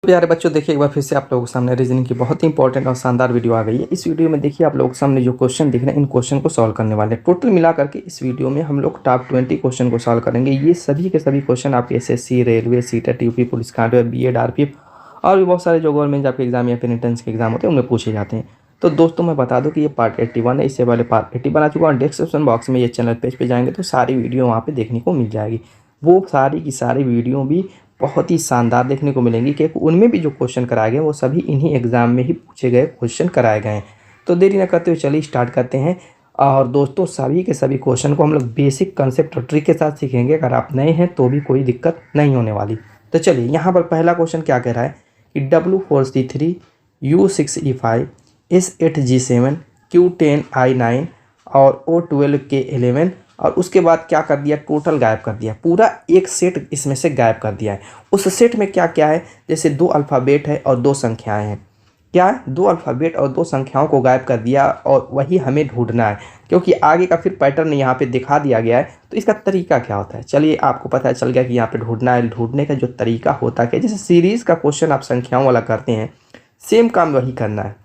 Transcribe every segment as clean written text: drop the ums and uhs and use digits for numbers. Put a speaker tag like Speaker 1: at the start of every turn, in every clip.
Speaker 1: प्यारे बच्चों, देखिए एक बार फिर से आप लोगों के सामने रीजनिंग की बहुत ही इंपॉर्टेंट और शानदार वीडियो आ गई है। इस वीडियो में देखिए आप लोगों के सामने जो क्वेश्चन दिख रहे हैं, इन क्वेश्चन को सॉल्व करने वाले हैं। टोटल मिला करके इस वीडियो में हम लोग टॉप 20 क्वेश्चन को सॉल्व करेंगे। ये सभी के सभी क्वेश्चन आपके SSC, railway, CTET, UP police, Khandwa, BEd, RPF और भी बहुत सारे जो गवर्नमेंट आपके एग्जाम या फिर एंट्रेंस के एग्जाम होते हैं उनमें पूछे जाते हैं। तो दोस्तों मैं बता दूं कि ये पार्ट 81 है। इससे पहले पार्ट 80 बना चुका हूँ। डिस्क्रिप्शन बॉक्स में ये चैनल पेज पे जाएंगे तो सारी वीडियो वहाँ पे देखने को मिल जाएगी। वो सारी की सारी वीडियो भी बहुत ही शानदार देखने को मिलेंगी, क्योंकि उनमें भी जो क्वेश्चन कराए गए वो सभी इन्हीं एग्जाम में ही पूछे गए क्वेश्चन कराए गए हैं। तो देरी न करते हुए चलिए स्टार्ट करते हैं। और दोस्तों सभी के सभी क्वेश्चन को हम लोग बेसिक कंसेप्ट और ट्रिक के साथ सीखेंगे। अगर आप नए हैं तो भी कोई दिक्कत नहीं होने वाली। तो चलिए यहाँ पर पहला क्वेश्चन क्या कह रहा है कि W4C3 U6E5 S8G7 Q10I9 और O12K11 और उसके बाद क्या कर दिया, टोटल गायब कर दिया। पूरा एक सेट इसमें से गायब कर दिया है। उस सेट में क्या क्या है, जैसे 2 अल्फ़ाबेट है और 2 संख्याएं हैं। क्या है, 2 अल्फ़ाबेट और 2 संख्याओं को गायब कर दिया और वही हमें ढूंढना है, क्योंकि आगे का फिर पैटर्न यहाँ पे दिखा दिया गया है। तो इसका तरीका क्या होता है, चलिए आपको पता चल गया कि यहाँ पे ढूंढना है। ढूंढने का जो तरीका होता है, जैसे सीरीज़ का क्वेश्चन आप संख्याओं वाला करते हैं, सेम काम वही करना है।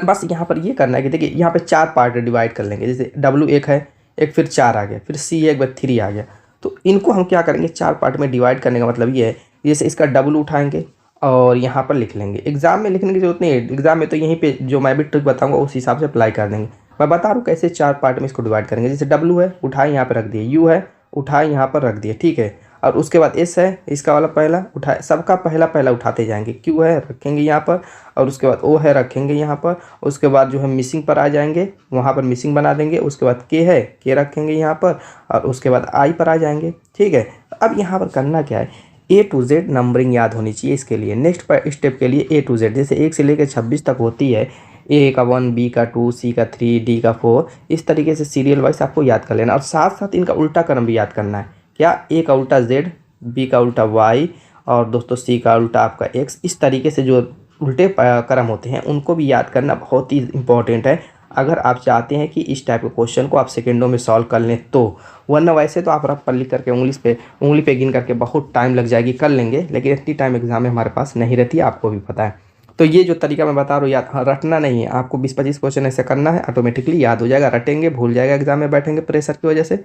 Speaker 1: बस यहाँ पर ये करना है कि देखिए यहाँ पे 4 पार्ट डिवाइड कर लेंगे। जैसे W एक है, एक फिर 4 आ गया, फिर C है, एक बार 3 आ गया। तो इनको हम क्या करेंगे, 4 पार्ट में डिवाइड करने का मतलब ये है, जैसे इसका W उठाएंगे और यहाँ पर लिख लेंगे। एग्जाम में लिखने की जरूरत नहीं है, एग्जाम में तो यहीं पे जो मैं भी ट्रिक बताऊंगा उस हिसाब से अप्लाई कर देंगे। मैं बता रहा हूँ कैसे 4 पार्ट में इसको डिवाइड करेंगे। जैसे W है, उठाए यहाँ पर रख दिए, U है, उठाए यहाँ पर रख दिए, ठीक है। और उसके बाद S है, इसका वाला पहला उठाए, सबका पहला पहला उठाते जाएंगे। Q है, रखेंगे यहाँ पर, और उसके बाद O है, रखेंगे यहाँ पर। उसके बाद जो है मिसिंग पर आ जाएंगे, वहाँ पर मिसिंग बना देंगे। उसके बाद K है, K रखेंगे यहाँ पर, और उसके बाद I पर आ जाएंगे, ठीक है। अब यहाँ पर करना क्या है, A to Z नंबरिंग याद होनी चाहिए। इसके लिए नेक्स्ट स्टेप के लिए A to Z, जैसे 1 से लेकर 26 तक होती है, A का 1, B का 2, C का 3, D का 4, इस तरीके से सीरियल वाइज आपको याद कर लेना। और साथ साथ इनका उल्टा क्रम भी याद करना है। क्या, A का उल्टा Z, B का उल्टा Y और दोस्तों C का उल्टा आपका X। इस तरीके से जो उल्टे क्रम होते हैं उनको भी याद करना बहुत ही इंपॉर्टेंट है, अगर आप चाहते हैं कि इस टाइप के क्वेश्चन को आप सेकंडों में सॉल्व कर लें तो। वरना वैसे तो आप रफ पर लिख करके उंगली पे गिन करके बहुत टाइम लग जाएगी, कर लेंगे, लेकिन इतनी टाइम एग्जाम में हमारे पास नहीं रहती है, आपको भी पता है। तो ये जो तरीका मैं बता रहा हूँ, याद रटना नहीं है, आपको 20-25 क्वेश्चन ऐसे करना है, ऑटोमेटिकली याद हो जाएगा। रटेंगे भूल जाएगा एग्जाम में बैठेंगे प्रेशर की वजह से।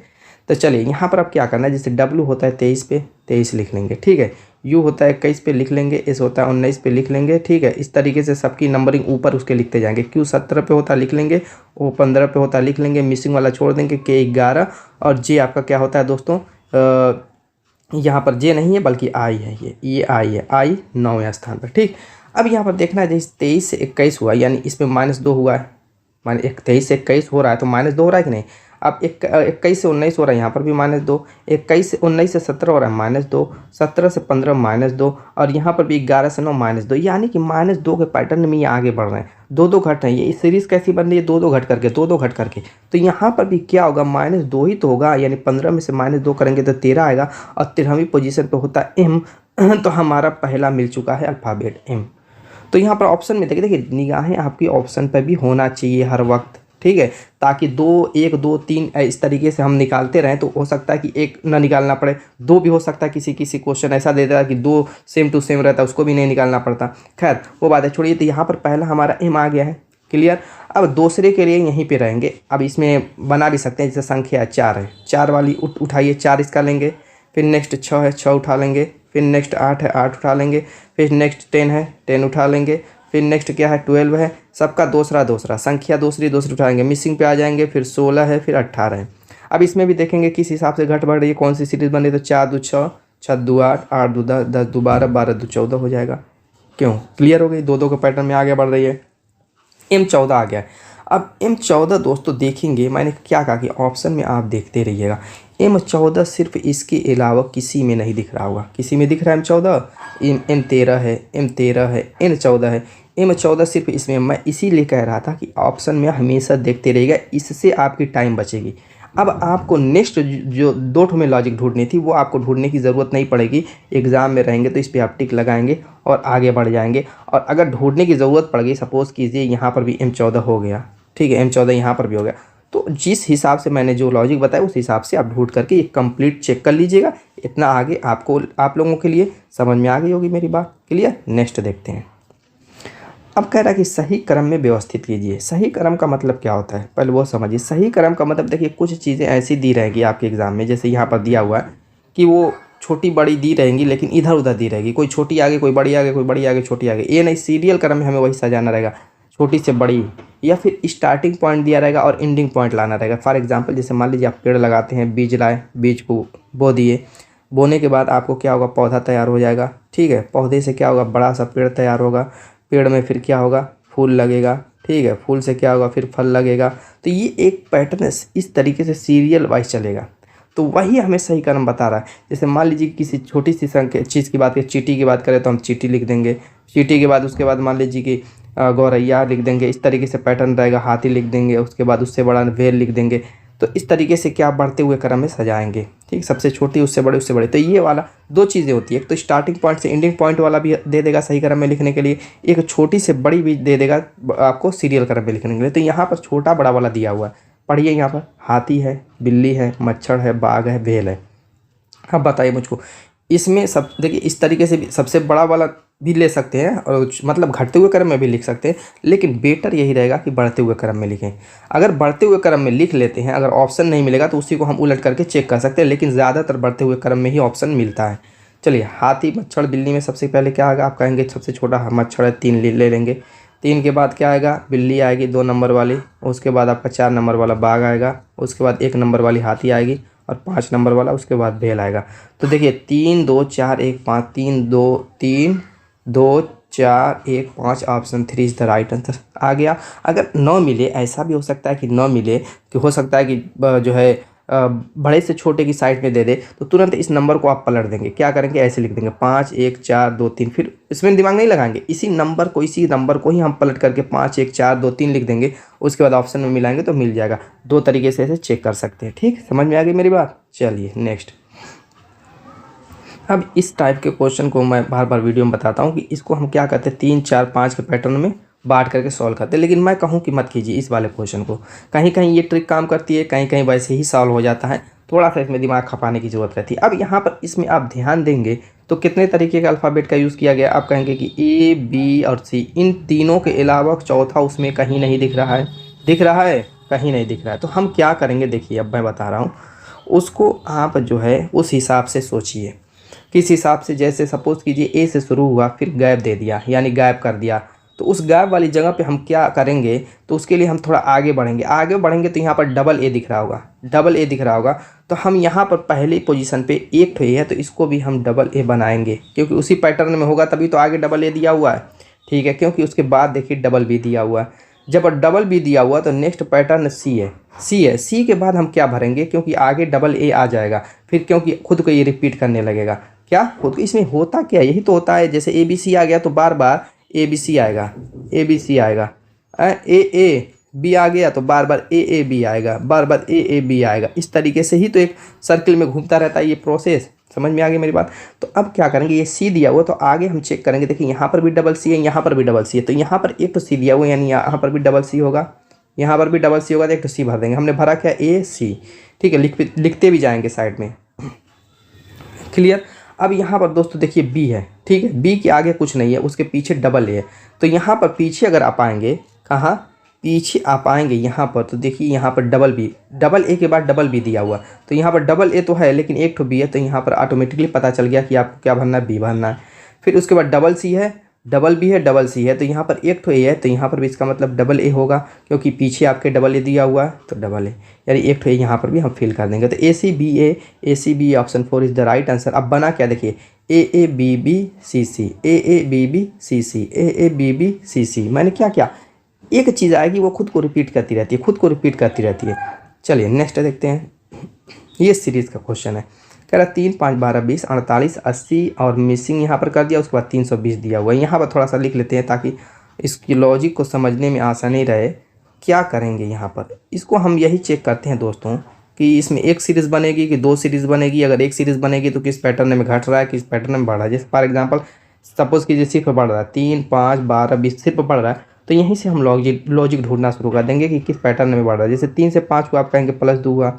Speaker 1: तो चलिए यहाँ पर अब क्या करना है, जैसे W होता है 23 पे 23 लिख लेंगे, ठीक है। U होता है 21 पे लिख लेंगे, S होता है 19 पे लिख लेंगे, ठीक है। इस तरीके से सबकी नंबरिंग ऊपर उसके लिखते जाएंगे। Q 17 पे होता है लिख लेंगे, O 15 पे होता है लिख लेंगे, मिसिंग वाला छोड़ देंगे, K 11 और J आपका क्या होता है दोस्तों, यहाँ पर J नहीं है बल्कि I है, ये I है, I 9वें स्थान पर, ठीक। अब यहाँ पर देखना है, जैसे 23 से 21 हुआ, यानी इसमें -2 हुआ है, माने 23 से 21 हो रहा है तो -2 हो रहा है कि नहीं। अब 21 से 19 हो रहा है, यहाँ पर भी -2। 21 से 19 से 17 हो रहा है, -2। 17 से 15 -2 और यहाँ पर भी 11 से 9 -2, यानी कि -2 के पैटर्न में ये आगे बढ़ रहे हैं। 2-2 घट रहे हैं। ये सीरीज़ कैसी बन रही है, 2-2 घट करके, 2-2 घट करके। तो यहाँ पर भी क्या होगा, -2 ही तो होगा, यानी 15 में से -2 करेंगे तो 13 आएगा। और 13वीं पोजीशन पर होता है M, तो हमारा पहला मिल चुका है अल्फ़ाबेट M। तो यहाँ पर ऑप्शन में देखिए निगाहें आपकी ऑप्शन पर भी होना चाहिए हर वक्त, ठीक है, ताकि 1 2 3 इस तरीके से हम निकालते रहें। तो हो सकता है कि एक ना निकालना पड़े, 2 भी हो सकता है। किसी क्वेश्चन ऐसा दे देता है कि 2 सेम टू सेम रहता है, उसको भी नहीं निकालना पड़ता। खैर वो बात है, छोड़िए। तो यहाँ पर पहला हमारा M आ गया है, क्लियर। अब दूसरे के लिए यहीं पे रहेंगे। अब इसमें बना भी सकते हैं, जैसे संख्या 4 है, 4 वाली उठाइए, 4 इसका लेंगे। फिर नेक्स्ट 6 है, 6 उठा लेंगे। फिर नेक्स्ट 8 है, 8 उठा लेंगे। फिर नेक्स्ट 10 है, 10 उठा लेंगे। फिर नेक्स्ट क्या है, 12 है, सबका दूसरा संख्या दूसरी उठाएंगे, मिसिंग पे आ जाएंगे। फिर 16 है, फिर 18 है। अब इसमें भी देखेंगे किस हिसाब से घट बढ़ रही है, कौन सी सीरीज बन रही है। तो 4 2 6, 6 2 8, 8 2 10, 10 2 12, 12 2 14 हो जाएगा। क्यों, क्लियर हो गई, 2-2 के पैटर्न में आगे बढ़ रही है। M14 आ गया। अब M14 दोस्तों देखेंगे, मैंने क्या कहा कि ऑप्शन में आप देखते रहिएगा। M14 सिर्फ इसके अलावा किसी में नहीं दिख रहा होगा। किसी में दिख रहा है M14, M13 है, M13 है, N14 है, M14 सिर्फ इसमें। मैं इसीलिए कह रहा था कि ऑप्शन में हमेशा देखते रहिएगा, इससे आपकी टाइम बचेगी। अब आपको नेक्स्ट जो 2 में लॉजिक ढूंढनी थी वो आपको ढूंढने की ज़रूरत नहीं पड़ेगी। एग्ज़ाम में रहेंगे तो इस पर आप टिक लगाएंगे और आगे बढ़ जाएंगे। और अगर ढूंढने की ज़रूरत पड़ गई, सपोज़ कीजिए यहाँ पर भी M14 हो गया, ठीक है, M14 यहाँ पर भी हो गया, तो जिस हिसाब से मैंने जो लॉजिक बताया उस हिसाब से आप ढूंढ करके ये कंप्लीट चेक कर लीजिएगा। इतना आगे आपको आप लोगों के लिए समझ में आ गई होगी मेरी बात। क्लियर? नेक्स्ट देखते हैं। अब कह रहा है कि सही क्रम में व्यवस्थित कीजिए। सही क्रम का मतलब क्या होता है पहले वो समझिए। सही क्रम का मतलब देखिए कुछ चीज़ें ऐसी दी रहेगी आपके एग्ज़ाम में, जैसे यहाँ पर दिया हुआ है कि वो छोटी बड़ी दी रहेंगी लेकिन इधर उधर दी रहेगी, कोई छोटी आगे कोई बड़ी आगे, कोई बड़ी आगे छोटी आगे। ये नहीं, सीरियल क्रम में हमें वही सजाना रहेगा, छोटी से बड़ी, या फिर स्टार्टिंग पॉइंट दिया रहेगा और एंडिंग पॉइंट लाना रहेगा। फॉर एग्जाम्पल जैसे मान लीजिए आप पेड़ लगाते हैं, बीज लाए, बीज को बो दिए, बोने के बाद आपको क्या होगा, पौधा तैयार हो जाएगा। ठीक है, पौधे से क्या होगा, बड़ा सा पेड़ तैयार होगा। पेड़ में फिर क्या होगा, फूल लगेगा। ठीक है, फूल से क्या होगा, फिर फल लगेगा। तो ये एक पैटर्न इस तरीके से सीरियल वाइज चलेगा। तो वही हमें सही क्रम बता रहा है। जैसे मान लीजिए किसी छोटी सी चीज़ की बात करें, चींटी की बात करें तो हम चींटी लिख देंगे। चींटी के बाद उसके बाद मान लीजिए कि गौरैया लिख देंगे। इस तरीके से पैटर्न रहेगा। हाथी लिख देंगे, उसके बाद उससे बड़ा वेल लिख देंगे। तो इस तरीके से क्या बढ़ते हुए क्रम में सजाएंगे। ठीक, सबसे छोटी उससे बड़े उससे बड़े। तो ये वाला दो चीज़ें होती है, एक तो स्टार्टिंग पॉइंट से एंडिंग पॉइंट वाला भी दे देगा सही क्रम में लिखने के लिए, एक छोटी से बड़ी भी दे देगा आपको सीरियल क्रम में लिखने के लिए। तो यहाँ पर छोटा बड़ा वाला दिया हुआ है। पढ़िए, यहाँ पर हाथी है, बिल्ली है, मच्छर है, बाघ है, भेल है। अब बताइए मुझको, इसमें सब देखिए इस तरीके से भी सबसे बड़ा वाला भी ले सकते हैं और मतलब घटते हुए क्रम में भी लिख सकते हैं, लेकिन बेटर यही रहेगा कि बढ़ते हुए क्रम में लिखें। अगर बढ़ते हुए क्रम में लिख लेते हैं, अगर ऑप्शन नहीं मिलेगा तो उसी को हम उलट करके चेक कर सकते हैं, लेकिन ज़्यादातर बढ़ते हुए क्रम में ही ऑप्शन मिलता है। चलिए, हाथी, मच्छर, बिल्ली में सबसे पहले क्या आएगा, आप कहेंगे सबसे छोटा मच्छर है, 3 ले लेंगे। 3 के बाद क्या आएगा, बिल्ली आएगी 2 नंबर वाली। उसके बाद आपका 4 नंबर वाला बाघ आएगा। उसके बाद 1 नंबर वाली हाथी आएगी और 5 नंबर वाला उसके बाद भेल आएगा। तो देखिए 3 2 4 1 5, 3 2 4 1 5, option 3 is the right answer आ गया। अगर 9 मिले, ऐसा भी हो सकता है कि 9 मिले, कि हो सकता है कि जो है बड़े से छोटे की साइड में दे दे, तो तुरंत इस नंबर को आप पलट देंगे। क्या करेंगे, ऐसे लिख देंगे 5 1 4 2 3, फिर इसमें दिमाग नहीं लगाएंगे, इसी नंबर को ही हम पलट करके 5 1 4 2 3 लिख देंगे। उसके बाद ऑप्शन में मिलाएंगे तो मिल जाएगा। 2 तरीके से ऐसे चेक कर सकते हैं। ठीक, समझ में आ गई मेरी बात? चलिए नेक्स्ट। अब इस टाइप के क्वेश्चन को मैं बार बार वीडियो में बताता हूँ कि इसको हम क्या करते हैं, 3 4 5 के पैटर्न में बांट करके सॉल्व करते हैं। लेकिन मैं कहूँ कि मत कीजिए इस वाले क्वेश्चन को। कहीं कहीं ये ट्रिक काम करती है, कहीं कहीं वैसे ही सॉल्व हो जाता है। थोड़ा सा इसमें दिमाग खपाने की ज़रूरत रहती है। अब यहाँ पर इसमें आप ध्यान देंगे तो कितने तरीके का अल्फ़ाबेट का यूज़ किया गया। आप कहेंगे कि ए, बी और सी, इन तीनों के अलावा चौथा उसमें कहीं नहीं दिख रहा है। दिख रहा है? कहीं नहीं दिख रहा है। तो हम क्या करेंगे, देखिए अब मैं बता रहा हूँ। उसको आप जो है उस हिसाब से सोचिए। किस हिसाब से, जैसे सपोज़ कीजिए ए से शुरू हुआ, फिर गैप दे दिया, यानी गैप कर दिया। तो उस गैप वाली जगह पे हम क्या करेंगे, तो उसके लिए हम थोड़ा आगे बढ़ेंगे तो यहाँ पर डबल ए दिख रहा होगा। तो हम यहाँ पर पहली पोजीशन पे एक ठो ए है, तो इसको भी हम डबल ए बनाएंगे, क्योंकि उसी पैटर्न में होगा तभी तो आगे डबल ए दिया हुआ है। ठीक है, क्योंकि उसके बाद देखिए डबल बी दिया हुआ है। जब डबल बी दिया हुआ तो नेक्स्ट पैटर्न सी है। सी के बाद हम क्या भरेंगे, क्योंकि आगे डबल ए आ जाएगा, फिर क्योंकि खुद को ये रिपीट करने लगेगा। क्या खुद को, इसमें होता क्या, यही तो होता है। जैसे ए बी सी आ गया तो बार बार ए बी सी आएगा, ए बी आ गया तो बार बार ए बी आएगा, बार बार ए बी आएगा। इस तरीके से ही तो एक सर्किल में घूमता रहता है ये प्रोसेस। समझ में आ गई मेरी बात? तो अब क्या करेंगे, ये सी दिया हुआ तो आगे हम चेक करेंगे। देखिए यहाँ पर भी डबल सी है, यहाँ पर भी डबल सी है, तो यहाँ पर एक तो सी दिया हुआ है, यानी यहाँ पर भी डबल सी होगा, यहाँ पर भी डबल सी होगा, तो एक तो सी भर देंगे। हमने भरा क्या, ए सी। ठीक है, लिखते भी जाएंगे साइड में। क्लियर? अब यहाँ पर दोस्तों देखिए बी है। ठीक है, बी के आगे कुछ नहीं है, उसके पीछे डबल ए है। तो यहाँ पर पीछे अगर आप आएंगे, कहाँ पीछे आप आएंगे यहाँ पर, तो देखिए यहाँ पर डबल ए के बाद डबल बी दिया हुआ। तो यहाँ पर डबल ए तो है लेकिन एक ठो बी है, तो यहाँ पर ऑटोमेटिकली पता चल गया कि आपको क्या भरना है, बी भरना है। फिर उसके बाद डबल सी है, डबल बी है, डबल सी है, तो यहाँ पर एक ठो ए है, तो यहाँ पर भी इसका मतलब डबल ए होगा, क्योंकि पीछे आपके डबल ए दिया हुआ है, तो डबल ए, यानी एक ठो ए यहाँ पर भी हम फिल कर देंगे। तो A C B option 4 is the right answer. अब बना क्या, देखिए A B B C C, A B B C C, A B B C C. मैंने क्या किया, एक चीज़ आएगी वो खुद को रिपीट करती रहती है। चलिए नेक्स्ट देखते हैं। ये सीरीज़ का क्वेश्चन है। कह रहा 3 5 12 20 48 80 और मिसिंग यहाँ पर कर दिया, उसके बाद 320 दिया हुआ है। यहाँ पर थोड़ा सा लिख लेते हैं ताकि इसकी लॉजिक को समझने में आसानी रहे। क्या करेंगे यहाँ पर, इसको हम यही चेक करते हैं दोस्तों कि इसमें एक सीरीज़ बनेगी कि 2 सीरीज़ बनेगी। अगर एक सीरीज़ बनेगी तो किस पैटर्न में घट रहा है, किस पैटर्न में बढ़ रहा है। जैसे फॉर एग्जाम्पल सपोज़ कीजिए सिर्फ बढ़ रहा है, 3 5 12 20 सिर्फ बढ़ रहा है, तो यहीं से हम लॉजिक ढूंढना शुरू कर देंगे कि किस पैटर्न में बढ़ रहा है। जैसे 3 से 5 हुआ आप कहेंगे +2 हुआ,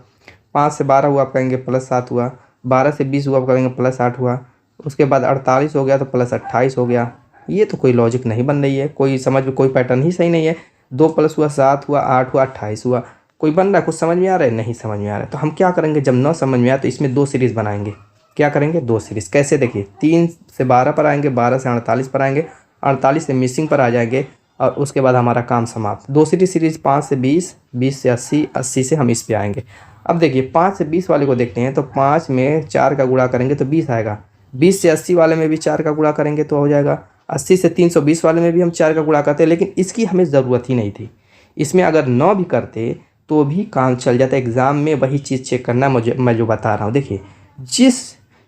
Speaker 1: 5 से 12 हुआ आप कहेंगे +7 हुआ, 12 से 20 हुआ आप कहेंगे +8 हुआ, उसके बाद 48 हो गया तो +28 हो गया। ये तो कोई लॉजिक नहीं बन रही है, कोई समझ में कोई पैटर्न ही सही नहीं है। 2 प्लस हुआ 7 हुआ, 8 हुआ, 28 हुआ, कोई बन रहा है? कुछ समझ में आ रहा है? नहीं समझ में आ रहा है। तो हम क्या करेंगे, जब न समझ में आए तो इसमें 2 सीरीज़ बनाएंगे। क्या करेंगे? 2 सीरीज़। कैसे? देखिए 3 से 12 पर आएंगे, 12 से 48 पर आएंगे, 48 से मिसिंग पर आ जाएंगे और उसके बाद हमारा काम समाप्त। 2 सीरीज़ 5 से 20, 20 से 80, 80 से हम इस पे आएंगे। अब देखिए 5 से 20 वाले को देखते हैं तो 5 में 4 का गुणा करेंगे तो 20 आएगा। 20 से 80 वाले में भी 4 का गुणा करेंगे तो हो जाएगा। 80 से 320 वाले में भी हम 4 का गुणा करते हैं, लेकिन इसकी हमें ज़रूरत ही नहीं थी। इसमें अगर 9 भी करते तो भी काम चल जाता। एग्ज़ाम में वही चीज़ चेक करना मैं जो बता रहा हूँ। देखिए जिस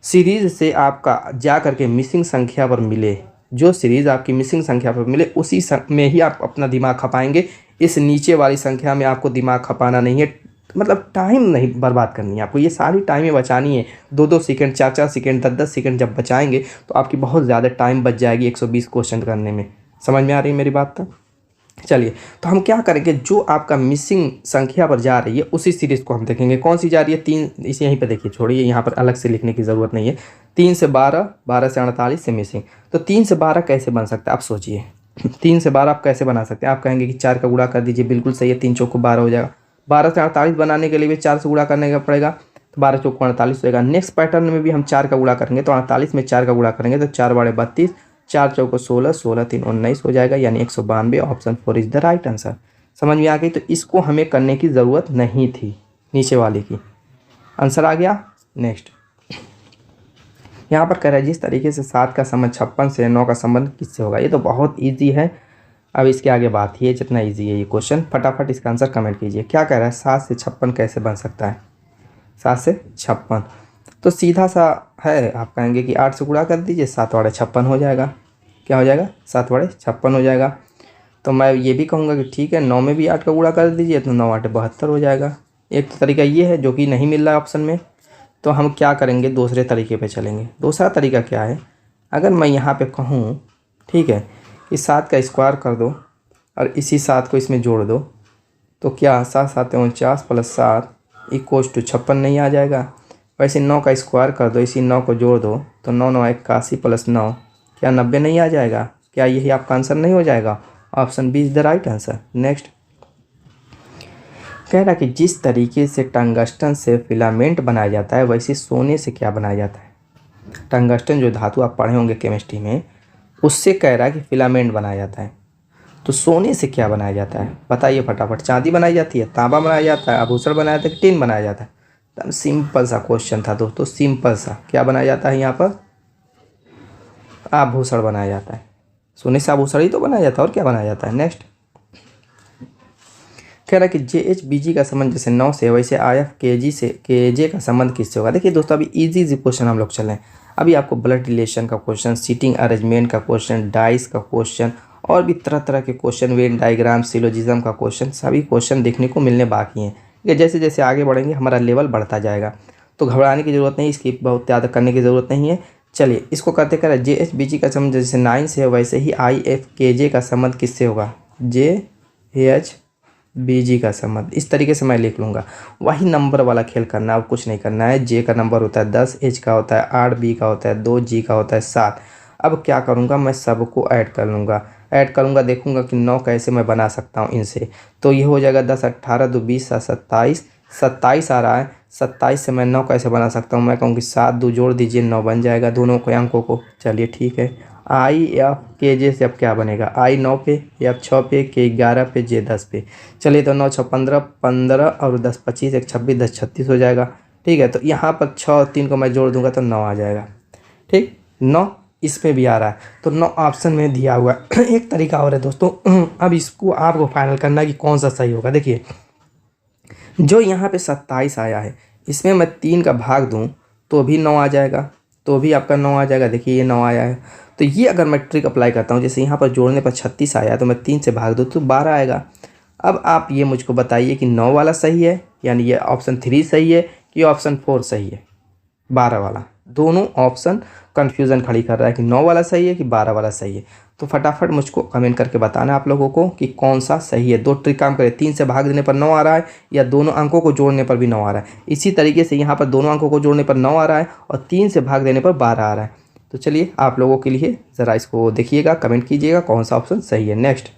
Speaker 1: सीरीज़ से आपका जा करके मिसिंग संख्या पर मिले, जो सीरीज़ आपकी मिसिंग संख्या पर मिले उसी में ही आप अपना दिमाग खपाएंगे। इस नीचे वाली संख्या में आपको दिमाग खपाना नहीं है, मतलब टाइम नहीं बर्बाद करनी है आपको। ये सारी टाइमें बचानी है, 2-2 सेकंड, 4-4 सेकंड, 10-10 सेकंड जब बचाएंगे तो आपकी बहुत ज़्यादा टाइम बच जाएगी 120 क्वेश्चन करने में। समझ में आ रही है मेरी बात? तो चलिए तो हम क्या करेंगे, जो आपका मिसिंग संख्या पर जा रही है उसी सीरीज़ को हम देखेंगे। कौन सी जा रही है? 3, इसे यहीं पे देखिए, छोड़िए यहाँ पर अलग से लिखने की ज़रूरत नहीं है। 3 से 12, 12 से 48 से मिसिंग। तो 3 से 12 कैसे बन सकता है आप सोचिए। 3 से 12 आप कैसे बना सकते हैं? आप कहेंगे कि 4 का गुणा कर दीजिए, बिल्कुल सही है, 3 चौको 12 हो जाएगा। 12 से 48 बनाने के लिए भी 4 से गुणा करने का पड़ेगा, तो 12 चौको 48 होगा। नेक्स्ट पैटर्न में भी हम 4 का गुणा करेंगे तो 48 में 4 का गुणा करेंगे तो 4 बड़े 32, 4 चौको 16, 16 3 19 हो जाएगा, यानी 192। Option 4 is the right answer. समझ में आ गई? तो इसको हमें करने की ज़रूरत नहीं थी, नीचे वाले की। आंसर आ गया। नेक्स्ट यहाँ पर कह रहा है जिस तरीके से 7 का संबंध 56 से 9 का संबंध किससे होगा। ये तो बहुत ईजी है, अब इसके आगे बात ही है जितना ईजी है ये क्वेश्चन। फटाफट इसका आंसर कमेंट कीजिए। क्या कह रहा है? 7 से 56 कैसे बन सकता है? 7 से 56 तो सीधा सा है, आप कहेंगे कि 8 से गुणा कर दीजिए, 7 बड़े 56 हो जाएगा। क्या हो जाएगा? 7 बड़े 56 हो जाएगा। तो मैं ये भी कहूँगा कि ठीक है, 9 में भी 8 का गुणा कर दीजिए तो 9 8 72 हो जाएगा। एक तो तरीका ये है जो कि नहीं मिल रहा है ऑप्शन में, तो हम क्या करेंगे, दूसरे तरीके पे चलेंगे। दूसरा तरीका क्या है, अगर मैं यहाँ पे कहूँ ठीक है कि 7 का स्क्वायर कर दो और इसी 7 को इसमें जोड़ दो, तो क्या 7 7 49 + 7 = 56 नहीं आ जाएगा? वैसे 9 का स्क्वायर कर दो, इसी 9 को जोड़ दो तो 9 9 81 + 9 क्या 90 नहीं आ जाएगा? क्या यही आपका आंसर नहीं हो जाएगा? Option B is the right answer. Next कह रहा कि जिस तरीके से टंगस्टन से फिलामेंट बनाया जाता है वैसे सोने से क्या बनाया जाता है? टंगस्टन जो धातु आप पढ़े होंगे केमिस्ट्री में, उससे कह रहा है कि फिलामेंट बनाया जाता है। तो सोने से क्या बनाया जाता है बताइए फटाफट। चांदी बनाई जाती है, तांबा बनाया जाता है, आभूषण बनाया जाता है, टिन बनाया जाता है? एकदम सिंपल सा क्वेश्चन था दोस्तों, सिंपल सा। क्या बनाया जाता है यहाँ पर? आभूषण बनाया जाता है। सोने से आभूषण ही तो बनाया जाता है, और क्या बनाया जाता है? नेक्स्ट कह रहा है कि JHBG का संबंध जैसे 9 से, वैसे IF से KJ का संबंध किससे होगा? देखिए दोस्तों अभी इजी क्वेश्चन हम लोग चलें। अभी आपको ब्लड रिलेशन का क्वेश्चन, सीटिंग अरेंजमेंट का क्वेश्चन, डाइस का क्वेश्चन और भी तरह तरह के क्वेश्चन, वेन डायग्राम, सिलोजिज्म का क्वेश्चन, सभी क्वेश्चन देखने को मिलने बाकी हैं। ठीक है, जैसे जैसे आगे बढ़ेंगे हमारा लेवल बढ़ता जाएगा, तो घबराने की ज़रूरत नहीं, इसकी बहुत ज़्यादा करने की ज़रूरत नहीं है। चलिए इसको करते करें। JHBG का संबंध जैसे 9 से है, वैसे ही IFKJ का संबंध किससे होगा? JHBG का संबंध। इस तरीके से मैं लिख लूँगा। वही नंबर वाला खेल करना, अब कुछ नहीं करना है। J का नंबर होता है 10, H का होता है 8, B का होता है 2, G का होता है 7। अब क्या करूँगा, मैं सबको ऐड कर लूँगा। ऐड करूँगा, देखूँगा कि 9 कैसे मैं बना सकता हूँ इनसे। तो ये हो जाएगा 10 18 2 20 7 27, 27 आ रहा है। 27 से मैं 9 कैसे बना सकता हूँ? मैं कहूँ कि 7 2 जोड़ दीजिए, 9 बन जाएगा दोनों को अंकों को। चलिए ठीक है। IFKJ से अब क्या बनेगा? I 9 पे, F 6 पे, K 11 पे, J 10 पे। चलिए तो 9 6 15, 15 और 10 25, 1 26, 10 36 हो जाएगा। ठीक है, तो यहाँ पर 6 और 3 को मैं जोड़ दूंगा तो 9 आ जाएगा। ठीक, 9 इसमें भी आ रहा है, तो 9 ऑप्शन में दिया हुआ है। एक तरीका और है दोस्तों, अब इसको आपको फाइनल करना है कि कौन सा सही होगा। देखिए जो यहाँ पे 27 आया है, इसमें मैं 3 का भाग दूँ तो भी 9 आ जाएगा, तो भी आपका 9 आ जाएगा। देखिए ये 9 आया है, तो ये अगर मैं ट्रिक अप्लाई करता हूँ, जैसे यहाँ पर जोड़ने पर 36 आया तो मैं 3 से भाग दूँ तो 12 आएगा। अब आप ये मुझको बताइए कि 9 वाला सही है, यानी ये ऑप्शन 3 सही है कि ऑप्शन 4 सही है? 12 वाला। दोनों ऑप्शन कन्फ्यूज़न खड़ी कर रहा है कि 9 वाला सही है कि 12 वाला सही है। तो फटाफट मुझको कमेंट करके बताना आप लोगों को कि कौन सा सही है। दो ट्रिक काम करें, 3 से भाग देने पर 9 आ रहा है या दोनों अंकों को जोड़ने पर भी 9 आ रहा है। इसी तरीके से यहाँ पर दोनों अंकों को जोड़ने पर 9 आ रहा है और 3 से भाग देने पर 12 आ रहा है। तो चलिए आप लोगों के लिए ज़रा इसको देखिएगा, कमेंट कीजिएगा कौन सा ऑप्शन सही है। नेक्स्ट,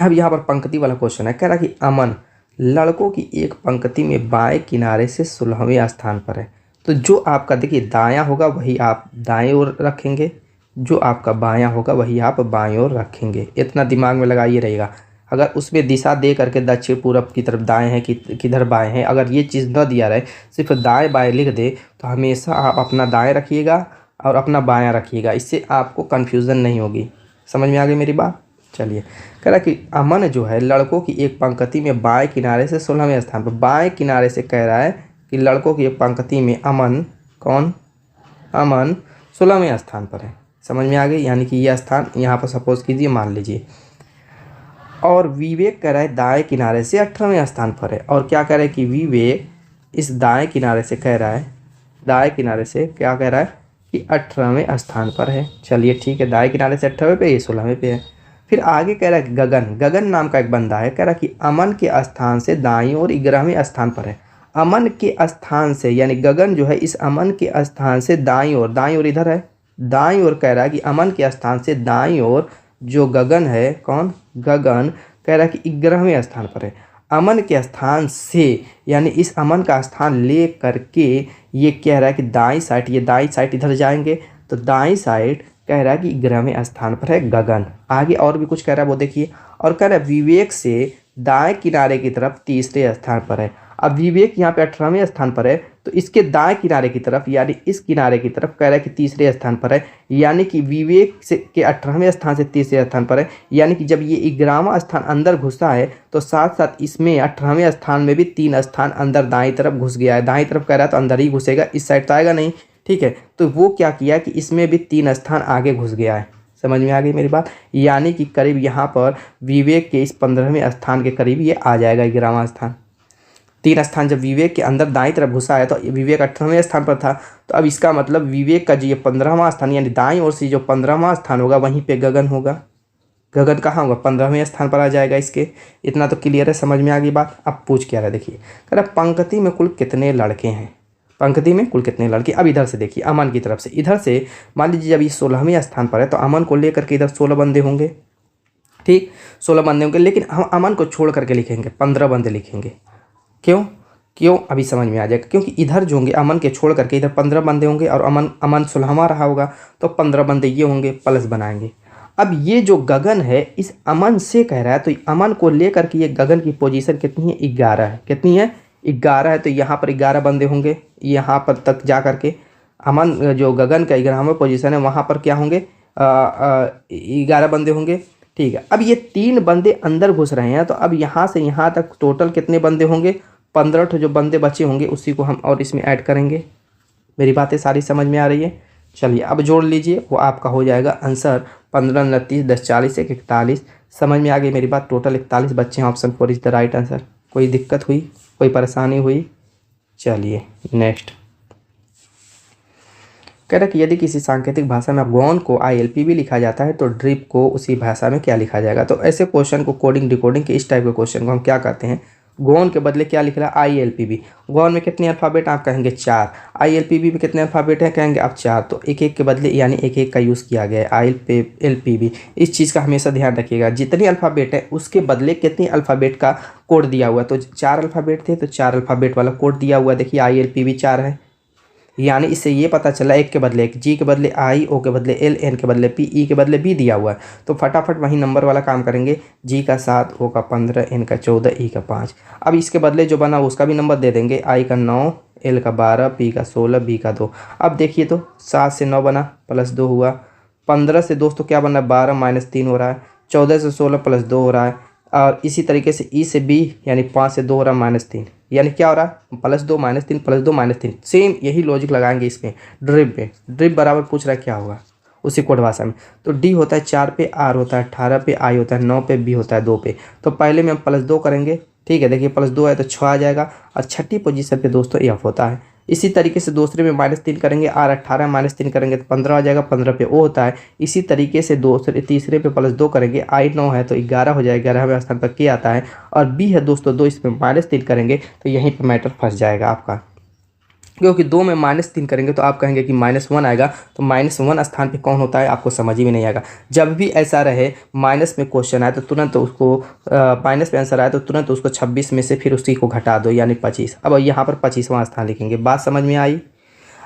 Speaker 1: अब यहाँ पर पंक्ति वाला क्वेश्चन है। कह रहा कि अमन लड़कों की एक पंक्ति में बाएं किनारे से 16वें स्थान पर है। तो जो आपका देखिए दायां होगा वही आप दाएं ओर रखेंगे, जो आपका बायां होगा वही आप बाएं ओर रखेंगे। इतना दिमाग में लगाइए रहेगा। अगर उसमें दिशा दे करके दक्षिण पूरब की तरफ दाएं है कि किधर बाएं है, अगर ये चीज़ न दिया रहे, सिर्फ दाएं बाएं लिख दे, तो हमेशा आप अपना दाएं रखिएगा और अपना बायां रखिएगा। इससे आपको कन्फ्यूज़न नहीं होगी। समझ में आ गई मेरी बात? चलिए, कह रहा कि अमन जो है लड़कों की एक पंक्ति में बाएं किनारे से 16वें स्थान पर, बाएं किनारे से कह रहा है कि लड़कों की एक पंक्ति में अमन कौन, अमन 16वें स्थान पर है। समझ में आ गई? यानी कि यह स्थान यहाँ पर सपोज कीजिए, मान लीजिए। और विवेक कह रहा है दाएं किनारे से 18वें स्थान पर है। और क्या कह रहा है कि विवेक इस दाएं किनारे से कह रहा है, दाएं किनारे से क्या कह रहा है कि 18वें स्थान पर है। चलिए ठीक है, दाएं किनारे से 18वें पे, ये 16वें पे है। फिर आगे कह रहा है गगन, गगन नाम का एक बंदा है, कह रहा कि अमन के स्थान से दाईं ओर 11वें स्थान पर है। अमन के स्थान से, यानी गगन जो है इस अमन के स्थान से दाईं ओर, दाईं ओर इधर है, दाईं ओर कह रहा है कि अमन के स्थान से दाईं ओर जो गगन है, कौन, गगन कह रहा है कि 11वें स्थान पर है। अमन के स्थान से यानी इस अमन का स्थान ले करके ये कह रहा है कि दाईं साइड, ये दाईं साइड इधर जाएंगे तो दाईं साइड कह रहा है कि 11वें स्थान पर है गगन। आगे और भी कुछ कह रहा है वो देखिए। और कह रहा है विवेक से दाएं किनारे की तरफ 3रे स्थान पर है। अब विवेक यहाँ पे 18वें स्थान पर है, तो इसके दाएं किनारे की तरफ यानी इस किनारे की तरफ कह रहा है कि 3रे स्थान पर है। यानी कि विवेक से के 18वें स्थान से 3रे स्थान पर है। यानी कि जब ये 11वां स्थान अंदर घुसा है तो साथ साथ इसमें 18वें स्थान में भी 3 स्थान अंदर दाईं तरफ घुस गया है। दाईं तरफ कह रहा है तो अंदर ही घुसेगा, इस साइड तो आएगा नहीं। ठीक है, तो वो क्या किया कि इसमें भी 3 स्थान आगे घुस गया है। समझ में आ गई मेरी बात? यानी कि करीब यहाँ पर विवेक के इस 15वें स्थान के करीब ये आ जाएगा 11वां स्थान। 3 स्थान जब विवेक के अंदर दाईं तरफ घुसा है तो विवेक 18वें स्थान पर था, तो अब इसका मतलब विवेक का जो ये 15वां स्थान यानी दाईं ओर से जो 15वां स्थान होगा वहीं पे गगन होगा। गगन कहाँ होगा? 15वें स्थान पर आ जाएगा इसके। इतना तो क्लियर है, समझ में आ गई बात? अब पूछ क्या रहा है देखिए, कह रहा पंक्ति में कुल कितने लड़के हैं, पंक्ति में कुल कितने लड़के। अब इधर से देखिए, अमन की तरफ से, इधर से मान लीजिए जब ये 16वें स्थान पर है तो अमन को लेकर के इधर 16 बंदे होंगे। ठीक, 16 बंदे होंगे, लेकिन हम अमन को छोड़ करके लिखेंगे, 15 बंदे लिखेंगे। क्यों अभी समझ में आ जाएगा। क्योंकि इधर जो होंगे अमन के छोड़ करके इधर 15 बंदे होंगे और अमन 16वां रहा होगा तो 15 बंदे ये होंगे, प्लस बनाएंगे। अब ये जो गगन है इस अमन से कह रहा है, तो अमन को लेकर के ये गगन की पोजीशन कितनी है? 11 है। कितनी है? 11 है। तो यहाँ पर 11 बंदे होंगे, यहाँ पर तक जा करके अमन जो गगन का 11वां पोजीशन है वहाँ पर क्या होंगे? 11 बंदे होंगे। ठीक है, अब ये 3 बंदे अंदर घुस रहे हैं, तो अब यहाँ से यहाँ तक टोटल कितने बंदे होंगे? 15 जो बंदे बचे होंगे उसी को हम और इसमें ऐड करेंगे। मेरी बातें सारी समझ में आ रही है? चलिए अब जोड़ लीजिए, वो आपका हो जाएगा आंसर 15, 29, 10, 40, 1, 41। समझ में आ गई मेरी बात? टोटल 41 बच्चे हैं। Option 4 is the right answer. कोई दिक्कत हुई, कोई परेशानी हुई? चलिए नेक्स्ट, कह रहा कि यदि किसी सांकेतिक भाषा में गौन को ILPB लिखा जाता है तो ड्रिप को उसी भाषा में क्या लिखा जाएगा। तो ऐसे क्वेश्चन को कोडिंग डिकोडिंग के इस टाइप के क्वेश्चन को हम क्या करते हैं, गौन के बदले क्या लिख रहा है? ILPB। गौन में कितने अल्फ़ाबेट? आप कहेंगे 4। ILPB में कितने अल्फ़ाबेट हैं? कहेंगे आप 4। तो एक एक के बदले यानी एक एक का यूज़ किया गया है ILPB। इस चीज़ का हमेशा ध्यान रखिएगा, जितने अल्फ़ाबेट है उसके बदले कितने अल्फ़ाबेट का कोड दिया हुआ है। तो 4 अल्फ़ाबेट थे तो 4 अल्फ़ाबेट वाला कोड दिया हुआ है। देखिए ILPB 4 है, यानी इससे ये पता चला एक के बदले एक, G के बदले I, O के बदले L, N के बदले P, E के बदले B दिया हुआ है। तो फटाफट वही नंबर वाला काम करेंगे। G का 7, O का 15, N का 14, E का 5। अब इसके बदले जो बना उसका भी नंबर दे देंगे। I का 9, L का 12, P का 16, B का 2। अब देखिए तो 7 से 9 बना, प्लस 2 हुआ। 15 से दोस्तों क्या बना? 12 माइनस 3 हो रहा है। 14 से 16 प्लस 2 हो रहा है। और इसी तरीके से E से B यानी 5 से 2 हो रहा है -3, यानी क्या हो रहा है? +2 -3 +2 -3। सेम यही लॉजिक लगाएंगे इसमें ड्रिप में। ड्रिप बराबर पूछ रहा है क्या होगा उसी कोड भाषा में। तो D होता है 4 पे, R होता है 18 पे, I होता है 9 पे, B होता है 2 पे। तो पहले में हम +2 करेंगे। ठीक है, देखिए +2 है तो 6 आ जाएगा। और छठी पोजीशन पे दोस्तों F होता है। इसी तरीके से दूसरे में -3 करेंगे, R18 -3 करेंगे तो 15 आ जाएगा, 15 पे O होता है। इसी तरीके से दूसरे तीसरे पे +2 करेंगे, I9 है तो 11 हो जाएगा, 11वें स्थान पर K आता है। और B है दोस्तों 2, इसमें -3 करेंगे तो यहीं पर मैटर फंस जाएगा आपका, क्योंकि 2 में -3 करेंगे तो आप कहेंगे कि -1 आएगा, तो -1 स्थान पे कौन होता है आपको समझ ही में नहीं आएगा। जब भी ऐसा रहे माइनस में क्वेश्चन आए तो तुरंत उसको माइनस में आंसर आए तो तुरंत उसको 26 में से फिर उसी को घटा दो, यानी 25। अब यहाँ पर 25वां स्थान लिखेंगे। बात समझ में आई?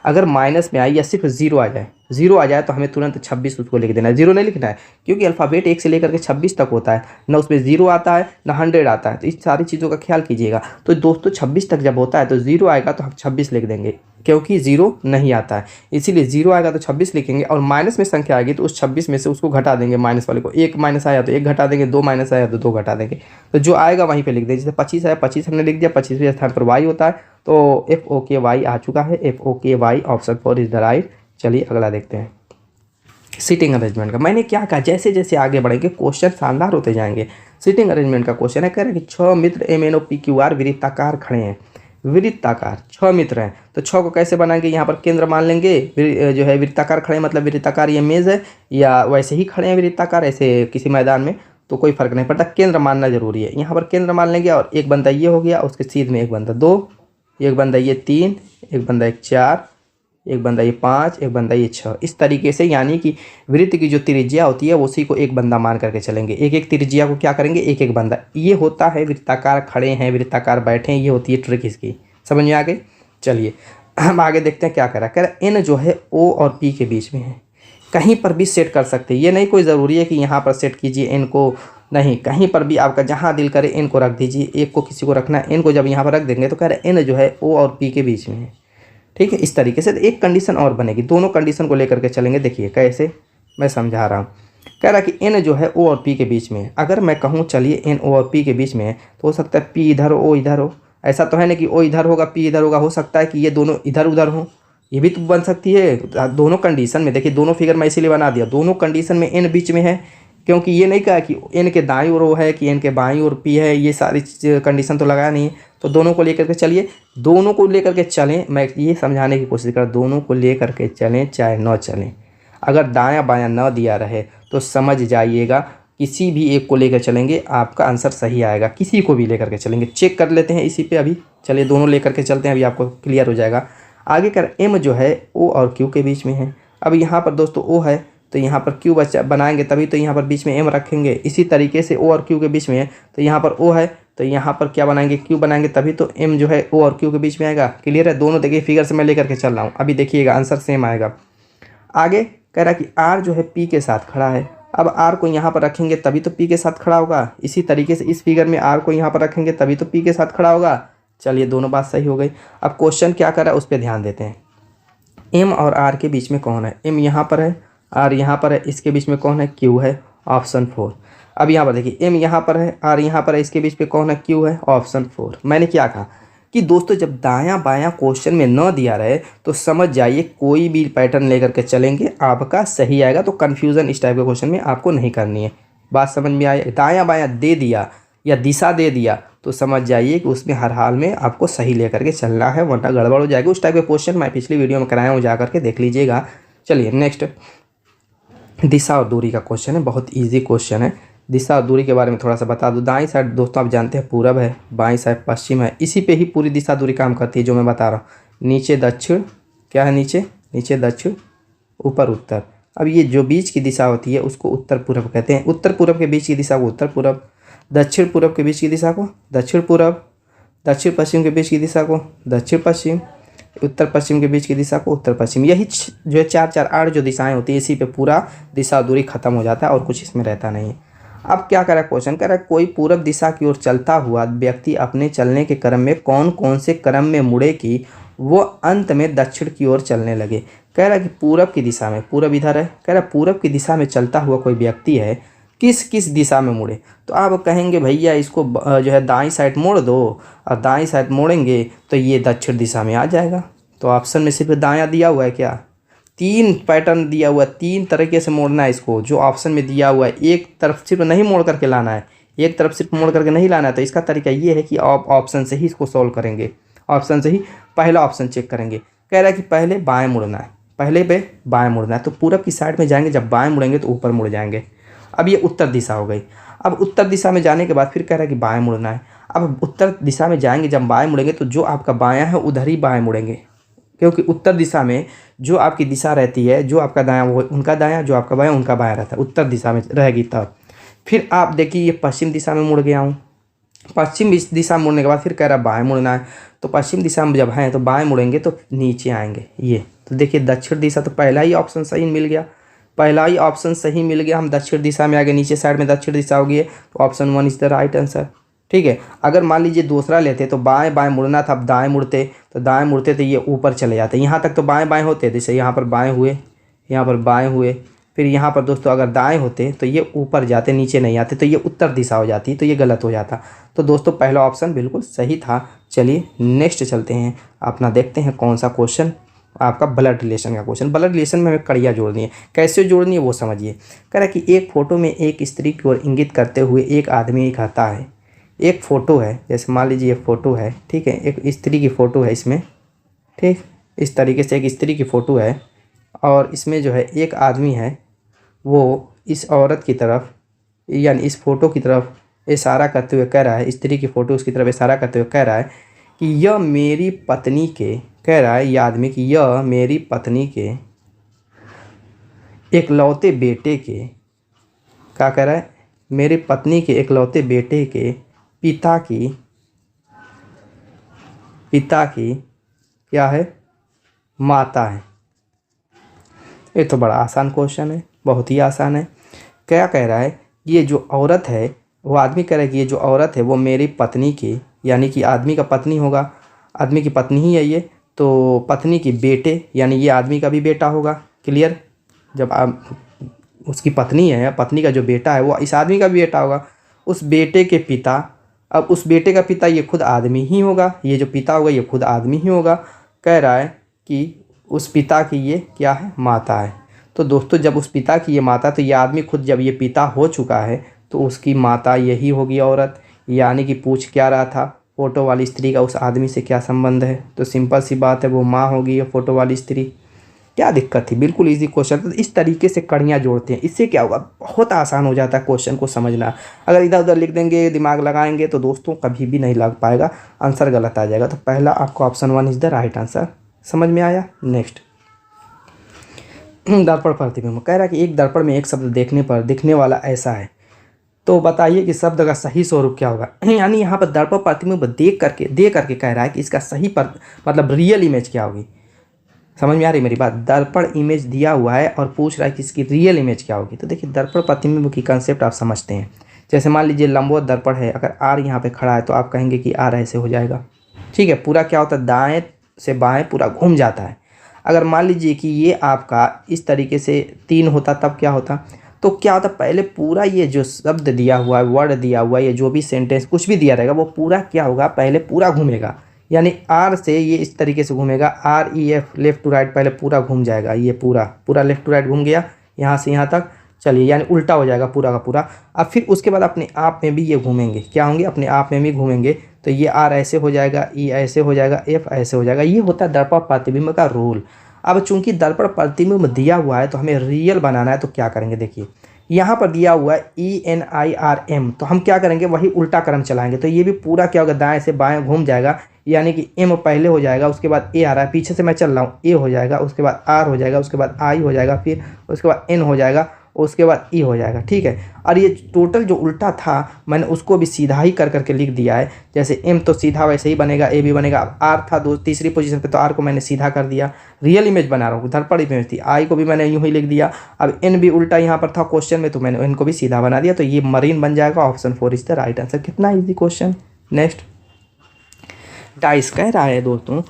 Speaker 1: अगर माइनस में आई या सिर्फ जीरो आ जाए तो हमें तुरंत 26 उसको लिख देना है, जीरो नहीं लिखना है, क्योंकि अल्फ़ाबेट 1 से लेकर के 26 तक होता है, ना उसमें जीरो आता है ना 100 आता है, तो इस सारी चीज़ों का ख्याल कीजिएगा। तो दोस्तों 26 तक जब होता है तो जीरो आएगा तो हम 26 लिख देंगे, क्योंकि जीरो नहीं आता है, इसीलिए जीरो आएगा तो 26 लिखेंगे। और माइनस में संख्या आएगी तो उस 26 में से उसको घटा देंगे, माइनस वाले को। 1 माइनस आया तो 1 घटा देंगे, 2 माइनस आया तो 2 घटा देंगे, तो जो आएगा वहीं पे लिख देंगे। जैसे 25 आया, 25 हमने लिख दिया, 25वें स्थान पर वाई होता है, तो FOKY आ चुका है, FOKY option 4 is the right. चलिए अगला देखते हैं सीटिंग अरेंजमेंट का। मैंने क्या कहा, जैसे जैसे आगे बढ़ेंगे क्वेश्चन शानदार होते जाएंगे। सीटिंग अरेंजमेंट का क्वेश्चन है, कह रहे हैं कि 6 मित्र MNOPQR वृत्ताकार खड़े हैं, वृत्ताकार 6 मित्र हैं, तो 6 को कैसे बनाएंगे, यहाँ पर केंद्र मान लेंगे। जो है वृत्ताकार खड़े मतलब वृत्ताकार ये मेज़ है, या वैसे ही खड़े हैं वृत्ताकार ऐसे किसी मैदान में, तो कोई फर्क नहीं पड़ता, केंद्र मानना जरूरी है। यहाँ पर केंद्र मान लेंगे और एक बंदा ये हो गया, उसके सीध में एक बंदा 2, एक बंदा ये 3, एक बंदा एक 4, एक बंदा ये 5, एक बंदा ये 6। इस तरीके से, यानी कि वृत्त की जो त्रिज्या होती है उसी को एक बंदा मान करके चलेंगे। एक एक त्रिज्या को क्या करेंगे, एक एक बंदा। ये होता है वृत्ताकार खड़े हैं, वृत्ताकार बैठे हैं, ये होती है ट्रिक इसकी। समझ में आ गई? चलिए हम आगे देखते हैं क्या कह रहा है। N जो है O और P के बीच में है, कहीं पर भी सेट कर सकते हैं, ये नहीं कोई ज़रूरी है कि यहाँ पर सेट कीजिए N को, नहीं, कहीं पर भी आपका जहाँ दिल करे N को रख दीजिए। एक को किसी को रखना है, N को जब यहाँ पर रख देंगे तो कह रहे N जो है O और P के बीच में है। ठीक है, इस तरीके से एक कंडीशन और बनेगी, दोनों कंडीशन को लेकर के चलेंगे। देखिए कैसे मैं समझा रहा हूँ। कह रहा है कि N जो है O और P के बीच में है। अगर मैं कहूँ चलिए N O और P के बीच में है तो हो सकता है P इधर हो, O इधर हो। ऐसा तो है ना कि O इधर होगा P इधर होगा, हो सकता है कि ये दोनों इधर उधर हो, ये भी तो बन सकती है। दोनों कंडीशन में देखिए, दोनों फिगर मैं इसीलिए बना दिया, दोनों कंडीशन में N बीच में है, क्योंकि ये नहीं कहा कि N के दाईं ओर O है कि N के बाईं ओर P है, ये सारी कंडीशन तो लगाया नहीं है। तो दोनों को लेकर के चलिए, दोनों को लेकर के चलें। मैं ये समझाने की कोशिश कर, दोनों को लेकर के चलें चाहे न चलें। अगर दायां बायां न दिया रहे तो समझ जाइएगा किसी भी एक को लेकर चलेंगे आपका आंसर सही आएगा, किसी को भी लेकर के चलेंगे। चेक कर लेते हैं इसी पे अभी। चलिए दोनों लेकर के चलते हैं, अभी आपको क्लियर हो जाएगा। आगे कर M जो है O और Q के बीच में है। अब यहाँ पर दोस्तों O है तो यहाँ पर Q बचा बनाएंगे, तभी तो यहाँ पर बीच में M रखेंगे। इसी तरीके से O और Q के बीच में है तो यहाँ पर O है तो यहाँ पर क्या बनाएंगे, Q बनाएंगे, तभी तो M जो है O और Q के बीच में आएगा। क्लियर है? दोनों देखिए फिगर से मैं लेकर के चल रहा हूँ, अभी देखिएगा आंसर सेम आएगा। आगे कह रहा है कि R जो है P के साथ खड़ा है। अब R को यहाँ पर रखेंगे तभी तो P के साथ खड़ा होगा। इसी तरीके से इस फिगर में R को यहाँ पर रखेंगे तभी तो P के साथ खड़ा होगा। चलिए दोनों बात सही हो गई। अब क्वेश्चन क्या कर रहा है उस पर ध्यान देते हैं। M और R के बीच में कौन है? M यहाँ पर है, R यहाँ पर है, इसके बीच में कौन है? Q है, ऑप्शन 4। अब यहाँ पर देखिए M यहाँ पर है, R यहाँ पर है, इसके बीच में कौन है? Q है, ऑप्शन 4। मैंने क्या कहा कि दोस्तों जब दायां बायां क्वेश्चन में न दिया रहे तो समझ जाइए कोई भी पैटर्न लेकर के चलेंगे आपका सही आएगा। तो कन्फ्यूज़न इस टाइप के क्वेश्चन में आपको नहीं करनी है। बात समझ में आई? दायां बायां दे दिया या दिशा दे दिया तो समझ जाइए कि उसमें हर हाल में आपको सही लेकर के चलना है, वरना गड़बड़ हो जाएगी। उस टाइप के क्वेश्चन मैं पिछली वीडियो में कराया हूँ, जा करके देख लीजिएगा। चलिए नेक्स्ट दिशा और दूरी का क्वेश्चन है, बहुत ईजी क्वेश्चन है। दिशा और दूरी के बारे में थोड़ा सा बता दूं। दाईं साइड दोस्तों आप जानते हैं पूरब है, बाईं साइड पश्चिम है, इसी पे ही पूरी दिशा दूरी काम करती है जो मैं बता रहा हूँ। नीचे दक्षिण, क्या है नीचे? नीचे दक्षिण, ऊपर उत्तर। अब ये जो बीच की दिशा होती है उसको उत्तर पूरब कहते हैं। उत्तर पूरब के बीच की दिशा को उत्तर पूरब, दक्षिण पूरब के बीच की दिशा को दक्षिण पूरब, दक्षिण पश्चिम के बीच की दिशा को दक्षिण पश्चिम, उत्तर पश्चिम के बीच की दिशा को उत्तर पश्चिम। यही जो है 4-4-8 जो दिशाएं होती है, इसी पे पूरा दिशा दूरी खत्म हो जाता है और कुछ इसमें रहता नहीं है। अब क्या कह रहा है क्वेश्चन, कह रहा है कोई पूरब दिशा की ओर चलता हुआ व्यक्ति अपने चलने के क्रम में कौन कौन से क्रम में मुड़े कि वो अंत में दक्षिण की ओर चलने लगे। कह रहा है कि पूरब की दिशा में, पूरब इधर है, कह रहा है पूरब की दिशा में चलता हुआ कोई व्यक्ति है, किस किस दिशा में मुड़े। तो आप कहेंगे भैया इसको जो है दाईं साइड मोड़ दो, और दाईं साइड मोड़ेंगे तो ये दक्षिण दिशा में आ जाएगा। तो ऑप्शन में सिर्फ दायां दिया हुआ है क्या? 3 पैटर्न दिया हुआ है, 3 तरीके से मोड़ना है इसको जो ऑप्शन में दिया हुआ है। एक तरफ सिर्फ नहीं मोड़ करके लाना है, एक तरफ सिर्फ मोड़ करके नहीं लाना है। तो इसका तरीका ये है कि आप ऑप्शन से ही इसको सॉल्व करेंगे। ऑप्शन से ही पहला ऑप्शन चेक करेंगे। कह रहा है कि पहले बाएं मुड़ना है, पहले पे बाएं मुड़ना है, तो पूरब की साइड में जाएंगे, जब बाएं मुड़ेंगे तो ऊपर मुड़ जाएंगे। अब ये उत्तर दिशा हो गई। अब उत्तर दिशा में जाने के बाद फिर कह रहा है कि बाएं मुड़ना है। अब उत्तर दिशा में जाएंगे, जब बाएं मुड़ेंगे तो जो आपका बायां है उधर ही बाएं मुड़ेंगे, क्योंकि उत्तर दिशा में जो आपकी दिशा रहती है, जो आपका दायां वो उनका दायां, जो आपका बायां उनका बायां रहता है, उत्तर दिशा में रहेगी तब। फिर आप देखिए ये पश्चिम दिशा में मुड़ गया हूँ। पश्चिम दिशा में मुड़ने के बाद फिर कह रहा है बाएं मुड़ना है, तो पश्चिम दिशा में जब हैं तो बाएं मुड़ेंगे तो नीचे आएंगे ये। तो देखिए दक्षिण दिशा, तो पहला ही ऑप्शन सही मिल गया, पहला ही ऑप्शन सही मिल गया। हम दक्षिण दिशा में आ गए, नीचे साइड में दक्षिण दिशा होगी, तो option 1 is the right answer. ठीक है, अगर मान लीजिए दूसरा लेते तो बाएं बाएं मुड़ना था, अब दाएं मुड़ते तो दाएं मुड़ते तो ये ऊपर चले जाते, यहाँ तक तो बाएं बाएं होते, जैसे यहाँ पर बाएं हुए, यहाँ पर बाएं हुए, फिर यहाँ पर दोस्तों अगर दाएं होते तो ये ऊपर जाते, नीचे नहीं आते, तो ये उत्तर दिशा हो जाती, तो ये गलत हो जाता। तो दोस्तों पहला ऑप्शन बिल्कुल सही था। चलिए नेक्स्ट चलते हैं, अपना देखते हैं कौन सा क्वेश्चन आपका ब्लड रिलेशन का क्वेश्चन। ब्लड रिलेशन में हमें कड़ियाँ जोड़नी है, कैसे जोड़नी है वो समझिए। कह रहा है कि एक फ़ोटो में एक स्त्री की ओर इंगित करते हुए एक आदमी कहता है, एक फ़ोटो है, जैसे मान लीजिए ये फ़ोटो है, ठीक है, एक स्त्री की फ़ोटो है इसमें, ठीक, इस तरीके से एक स्त्री की फ़ोटो है, और इसमें जो है एक आदमी है, वो इस औरत की तरफ यानी इस फ़ोटो की तरफ इशारा करते हुए कह रहा है, स्त्री की फ़ोटो उसकी तरफ इशारा करते हुए कह रहा है कि यह मेरी पत्नी के, कह रहा है ये आदमी कि यह मेरी पत्नी के एकलौते बेटे के, क्या कह रहा है, मेरी पत्नी के एकलौते बेटे के पिता की क्या है, माता है। ये तो बड़ा आसान क्वेश्चन है, बहुत ही आसान है। क्या कह रहा है, ये जो औरत है, वो आदमी कह रहा है कि ये जो औरत है वो मेरी पत्नी की, यानी कि आदमी का पत्नी होगा, आदमी की पत्नी ही है ये, तो पत्नी की बेटे यानी ये आदमी का भी बेटा होगा। क्लियर, जब आप उसकी पत्नी है, पत्नी का जो बेटा है वो इस आदमी का भी बेटा होगा, उस बेटे के पिता, अब उस बेटे का पिता ये खुद आदमी ही होगा, ये जो पिता होगा ये खुद आदमी ही होगा। कह रहा है कि उस पिता की ये क्या है, माता है। तो दोस्तों जब उस पिता की ये माता, तो ये आदमी खुद जब ये पिता हो चुका है तो उसकी माता यही होगी औरत। यानी कि पूछ क्या रहा था, फ़ोटो वाली स्त्री का उस आदमी से क्या संबंध है, तो सिंपल सी बात है वो माँ होगी, ये फ़ोटो वाली स्त्री। क्या दिक्कत थी, बिल्कुल इजी क्वेश्चन। तो इस तरीके से कड़ियाँ जोड़ते हैं, इससे क्या होगा, बहुत आसान हो जाता है क्वेश्चन को समझना। अगर इधर उधर लिख देंगे, दिमाग लगाएंगे तो दोस्तों कभी भी नहीं लग पाएगा, आंसर गलत आ जाएगा। तो पहला आपको option 1 is the right answer. समझ में आया। नेक्स्ट, दर्पण प्रतिबिंब। कह रहा है कि एक दर्पण में एक शब्द देखने पर दिखने वाला ऐसा है, तो बताइए कि शब्द का सही स्वरूप क्या होगा। यानी यहाँ पर दर्पण प्रतिबिंब दे करके कह रहा है कि इसका सही पर मतलब रियल इमेज क्या होगी। समझ में आ रही मेरी बात। दर्पण इमेज दिया हुआ है और पूछ रहा है कि इसकी रियल इमेज क्या होगी। तो देखिए दर्पण प्रतिबिंब की कंसेप्ट आप समझते हैं। जैसे मान लीजिए लंबवत दर्पण है, अगर आर यहाँ पे खड़ा है तो आप कहेंगे कि आर ऐसे हो जाएगा, ठीक है। पूरा क्या होता है, दाएं से बाएं पूरा घूम जाता है। अगर मान लीजिए कि ये आपका इस तरीके से 3 होता तब क्या होता, तो क्या होता, पहले पूरा ये जो शब्द दिया हुआ है, वर्ड दिया हुआ है, ये जो भी सेंटेंस कुछ भी दिया रहेगा वो पूरा क्या होगा, पहले पूरा घूमेगा। यानी आर से ये इस तरीके से घूमेगा, R E F left to right पहले पूरा घूम जाएगा, ये पूरा लेफ्ट टू राइट घूम गया यहाँ से यहाँ तक। चलिए यानी उल्टा हो जाएगा पूरा का पूरा। अब फिर उसके बाद अपने आप में भी ये घूमेंगे, क्या होंगे, अपने आप में भी घूमेंगे। तो ये आर ऐसे हो जाएगा, ई ऐसे हो जाएगा, एफ ऐसे हो जाएगा। ये होता है दर्पण प्रतिबिंब का रूल। अब चूंकि दर्पण प्रतिबिंब दिया हुआ है तो हमें रियल बनाना है, तो क्या करेंगे, देखिए यहाँ पर दिया हुआ है ENIRM, तो हम क्या करेंगे, वही उल्टा क्रम चलाएंगे। तो ये भी पूरा क्या होगा, दाएं से बाएं घूम जाएगा। यानी कि M पहले हो जाएगा, उसके बाद A आ रहा है, पीछे से मैं चल रहा हूँ, A हो जाएगा, उसके बाद R हो जाएगा, उसके बाद I हो जाएगा, फिर उसके बाद N हो जाएगा, उसके बाद E हो जाएगा, ठीक है। और ये टोटल जो उल्टा था मैंने उसको भी सीधा ही कर करके लिख दिया है। जैसे M तो सीधा वैसे ही बनेगा, A भी बनेगा। अब R था तीसरी पोजीशन पे, तो R को मैंने सीधा कर दिया, रियल इमेज बना रहा हूँ, दर्पण इमेज थी। I को भी मैंने यूँ ही लिख दिया। अब N भी उल्टा यहाँ पर था क्वेश्चन में, तो मैंने N को भी सीधा बना दिया। तो ये मरीन बन जाएगा। Option 4 is the right answer. कितना ईजी क्वेश्चन। नेक्स्ट, डाइस कह रहा है दोस्तों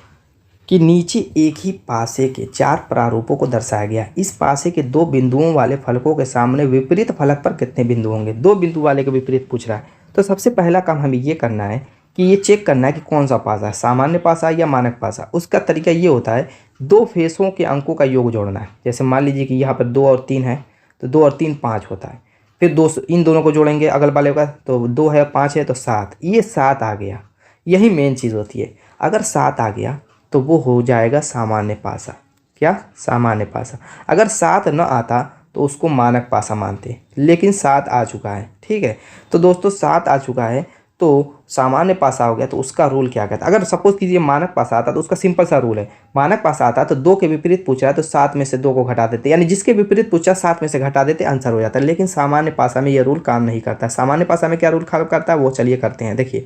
Speaker 1: कि नीचे एक ही पासे के 4 प्रारूपों को दर्शाया गया है। इस पासे के 2 बिंदुओं वाले फलकों के सामने विपरीत फलक पर कितने बिंदु होंगे। 2 बिंदु वाले के विपरीत पूछ रहा है। तो सबसे पहला काम हमें ये करना है कि ये चेक करना है कि कौन सा पासा है, सामान्य पासा या मानक पासा। उसका तरीका ये होता है 2 फेसों के अंकों का योग जोड़ना है। जैसे मान लीजिए कि यहाँ पर 2 और 3 है, तो 2 और 3 5 होता है। फिर 2 इन दोनों को जोड़ेंगे अगल वाले का, तो 2 है 5 है तो 7, ये 7 आ गया। यही मेन चीज़ होती है। अगर 7 आ गया तो वो हो जाएगा सामान्य पासा। क्या? सामान्य पासा। अगर 7 न आता तो उसको मानक पासा मानते, लेकिन 7 आ चुका है। ठीक है, तो दोस्तों 7 आ चुका है तो सामान्य पासा हो गया। तो उसका रूल क्या कहता है? अगर सपोज कीजिए मानक पासा आता तो उसका सिंपल सा रूल है, मानक पासा आता तो 2 के विपरीत पूछ रहा है तो 7 में से 2 को घटा देते, यानी जिसके विपरीत पूछा 7 में से घटा देते, आंसर हो जाता है। लेकिन सामान्य पासा में यह रूल काम नहीं करता। सामान्य पासा में क्या रूल काम करता है वो चलिए करते हैं। देखिए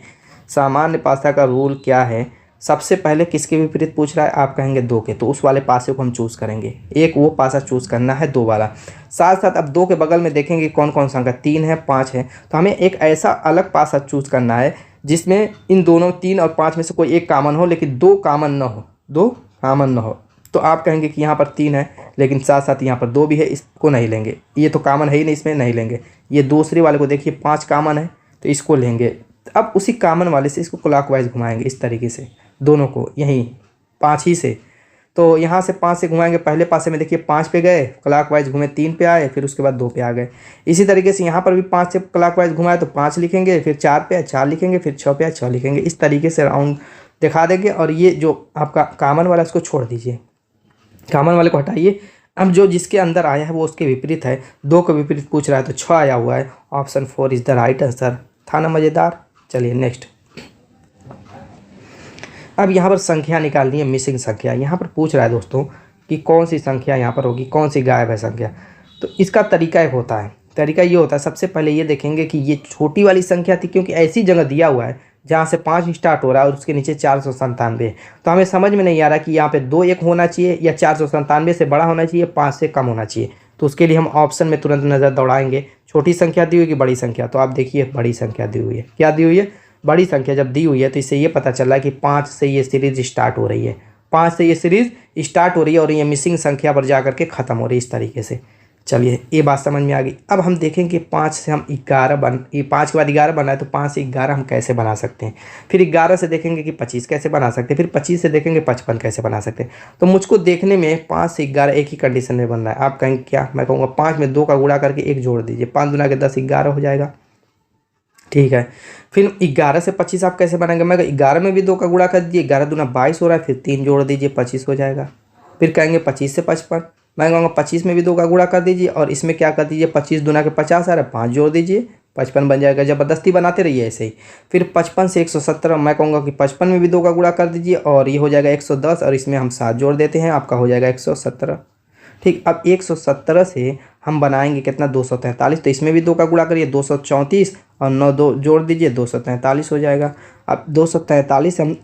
Speaker 1: सामान्य पासा का रूल क्या है, सबसे पहले किसके विपरीत पूछ रहा है? आप कहेंगे 2 के, तो उस वाले पासे को हम चूज़ करेंगे, एक वो पासा चूज़ करना है 2 वाला। साथ साथ अब 2 के बगल में देखेंगे कौन कौन सा अंक, 3 है 5 है, तो हमें एक ऐसा अलग पासा चूज़ करना है जिसमें इन दोनों 3 और 5 में से कोई एक कॉमन हो, लेकिन 2 कॉमन ना हो, 2 कॉमन ना हो। तो आप कहेंगे कि यहाँ पर 3 है लेकिन साथ साथ यहाँ पर 2 भी है, इसको नहीं लेंगे, ये तो कॉमन है ही नहीं, इसमें नहीं लेंगे। ये दूसरे वाले को देखिए 5 कॉमन है तो इसको लेंगे। अब उसी कॉमन वाले से इसको क्लॉकवाइज घुमाएंगे इस तरीके से, दोनों को यहीं 5 ही से। तो यहाँ से 5 से घुमाएंगे, पहले पासे में देखिए 5 पे गए, क्लॉकवाइज घूमे 3 पे आए, फिर उसके बाद 2 पे आ गए। इसी तरीके से यहाँ पर भी 5 से क्लॉकवाइज घुमाए तो 5 लिखेंगे, फिर 4 पे आए 4 लिखेंगे, फिर 6 पे आए 6 लिखेंगे। इस तरीके से राउंड दिखा देंगे। और ये जो आपका कॉमन वाला इसको छोड़ दीजिए, कॉमन वाले को हटाइए। अब जो जिसके अंदर आया है वो उसके विपरीत है, 2 के विपरीत पूछ रहा है तो 6 आया हुआ है। Option 4 is the right answer. था ना मज़ेदार? चलिए नेक्स्ट। अब यहाँ पर संख्या निकालनी है, मिसिंग संख्या। यहाँ पर पूछ रहा है दोस्तों कि कौन सी संख्या यहाँ पर होगी, कौन सी गायब है संख्या। तो इसका तरीका एक होता है, तरीका ये होता है, सबसे पहले ये देखेंगे कि ये छोटी वाली संख्या थी, क्योंकि ऐसी जगह दिया हुआ है जहाँ से 5 स्टार्ट हो रहा है और उसके नीचे 497। तो हमें समझ में नहीं आ रहा कि यहाँ पे 2 1 होना चाहिए या 497 से बड़ा होना चाहिए, 5 से कम होना चाहिए। तो उसके लिए हम ऑप्शन में तुरंत नज़र दौड़ाएंगे, छोटी संख्या दी हुई कि बड़ी संख्या। तो आप देखिए बड़ी संख्या दी हुई है। क्या दी हुई है? बड़ी संख्या जब दी हुई है तो इससे ये पता चल रहा है कि 5 से ये सीरीज स्टार्ट हो रही है, 5 से ये सीरीज स्टार्ट हो रही है और ये मिसिंग संख्या पर जा करके ख़त्म हो रही है इस तरीके से। चलिए ये बात समझ में आ गई। अब हम देखेंगे 5 से हम 11 ये 5 के बाद 11 बना है तो 5 से 11 हम कैसे बना सकते हैं। फिर 11 से देखेंगे कि 25 कैसे बना सकते हैं, फिर 25 से देखेंगे 55 कैसे बना सकते हैं। तो मुझको देखने में 5 से 11 एक ही कंडीशन में बन रहा है। आप कहेंगे क्या? मैं कहूँगा 5 में 2 का गुणा करके 1 जोड़ दीजिए, 5 दूना के 10, 11 हो जाएगा। ठीक है, फिर 11 से 25 आप कैसे बनाएंगे? मैं 11 में भी 2 का गुणा कर दीजिए, 11 दूना 22 हो रहा है, फिर 3 जोड़ दीजिए 25 हो जाएगा। फिर कहेंगे 25 से 55, मैं कहूँगा 25 में भी 2 का गुणा कर दीजिए और इसमें क्या कर दीजिए, 25 दूना के 50 आ रहा है, 5 जोड़ दीजिए 55 बन जाएगा। ज़बरदस्ती बनाते रहिए ऐसे ही। फिर 55 से 117, मैं कहूँगा कि 55 में भी 2 का गुणा कर दीजिए और ये हो जाएगा 110 और इसमें हम 7 जोड़ देते हैं, आपका हो जाएगा 117। ठीक, अब 117 से हम बनाएंगे कितना, 243। तो इसमें भी 2 का गुणा करिए, 234 और 9 2 जोड़ दीजिए, 243 हो जाएगा। अब 243 हम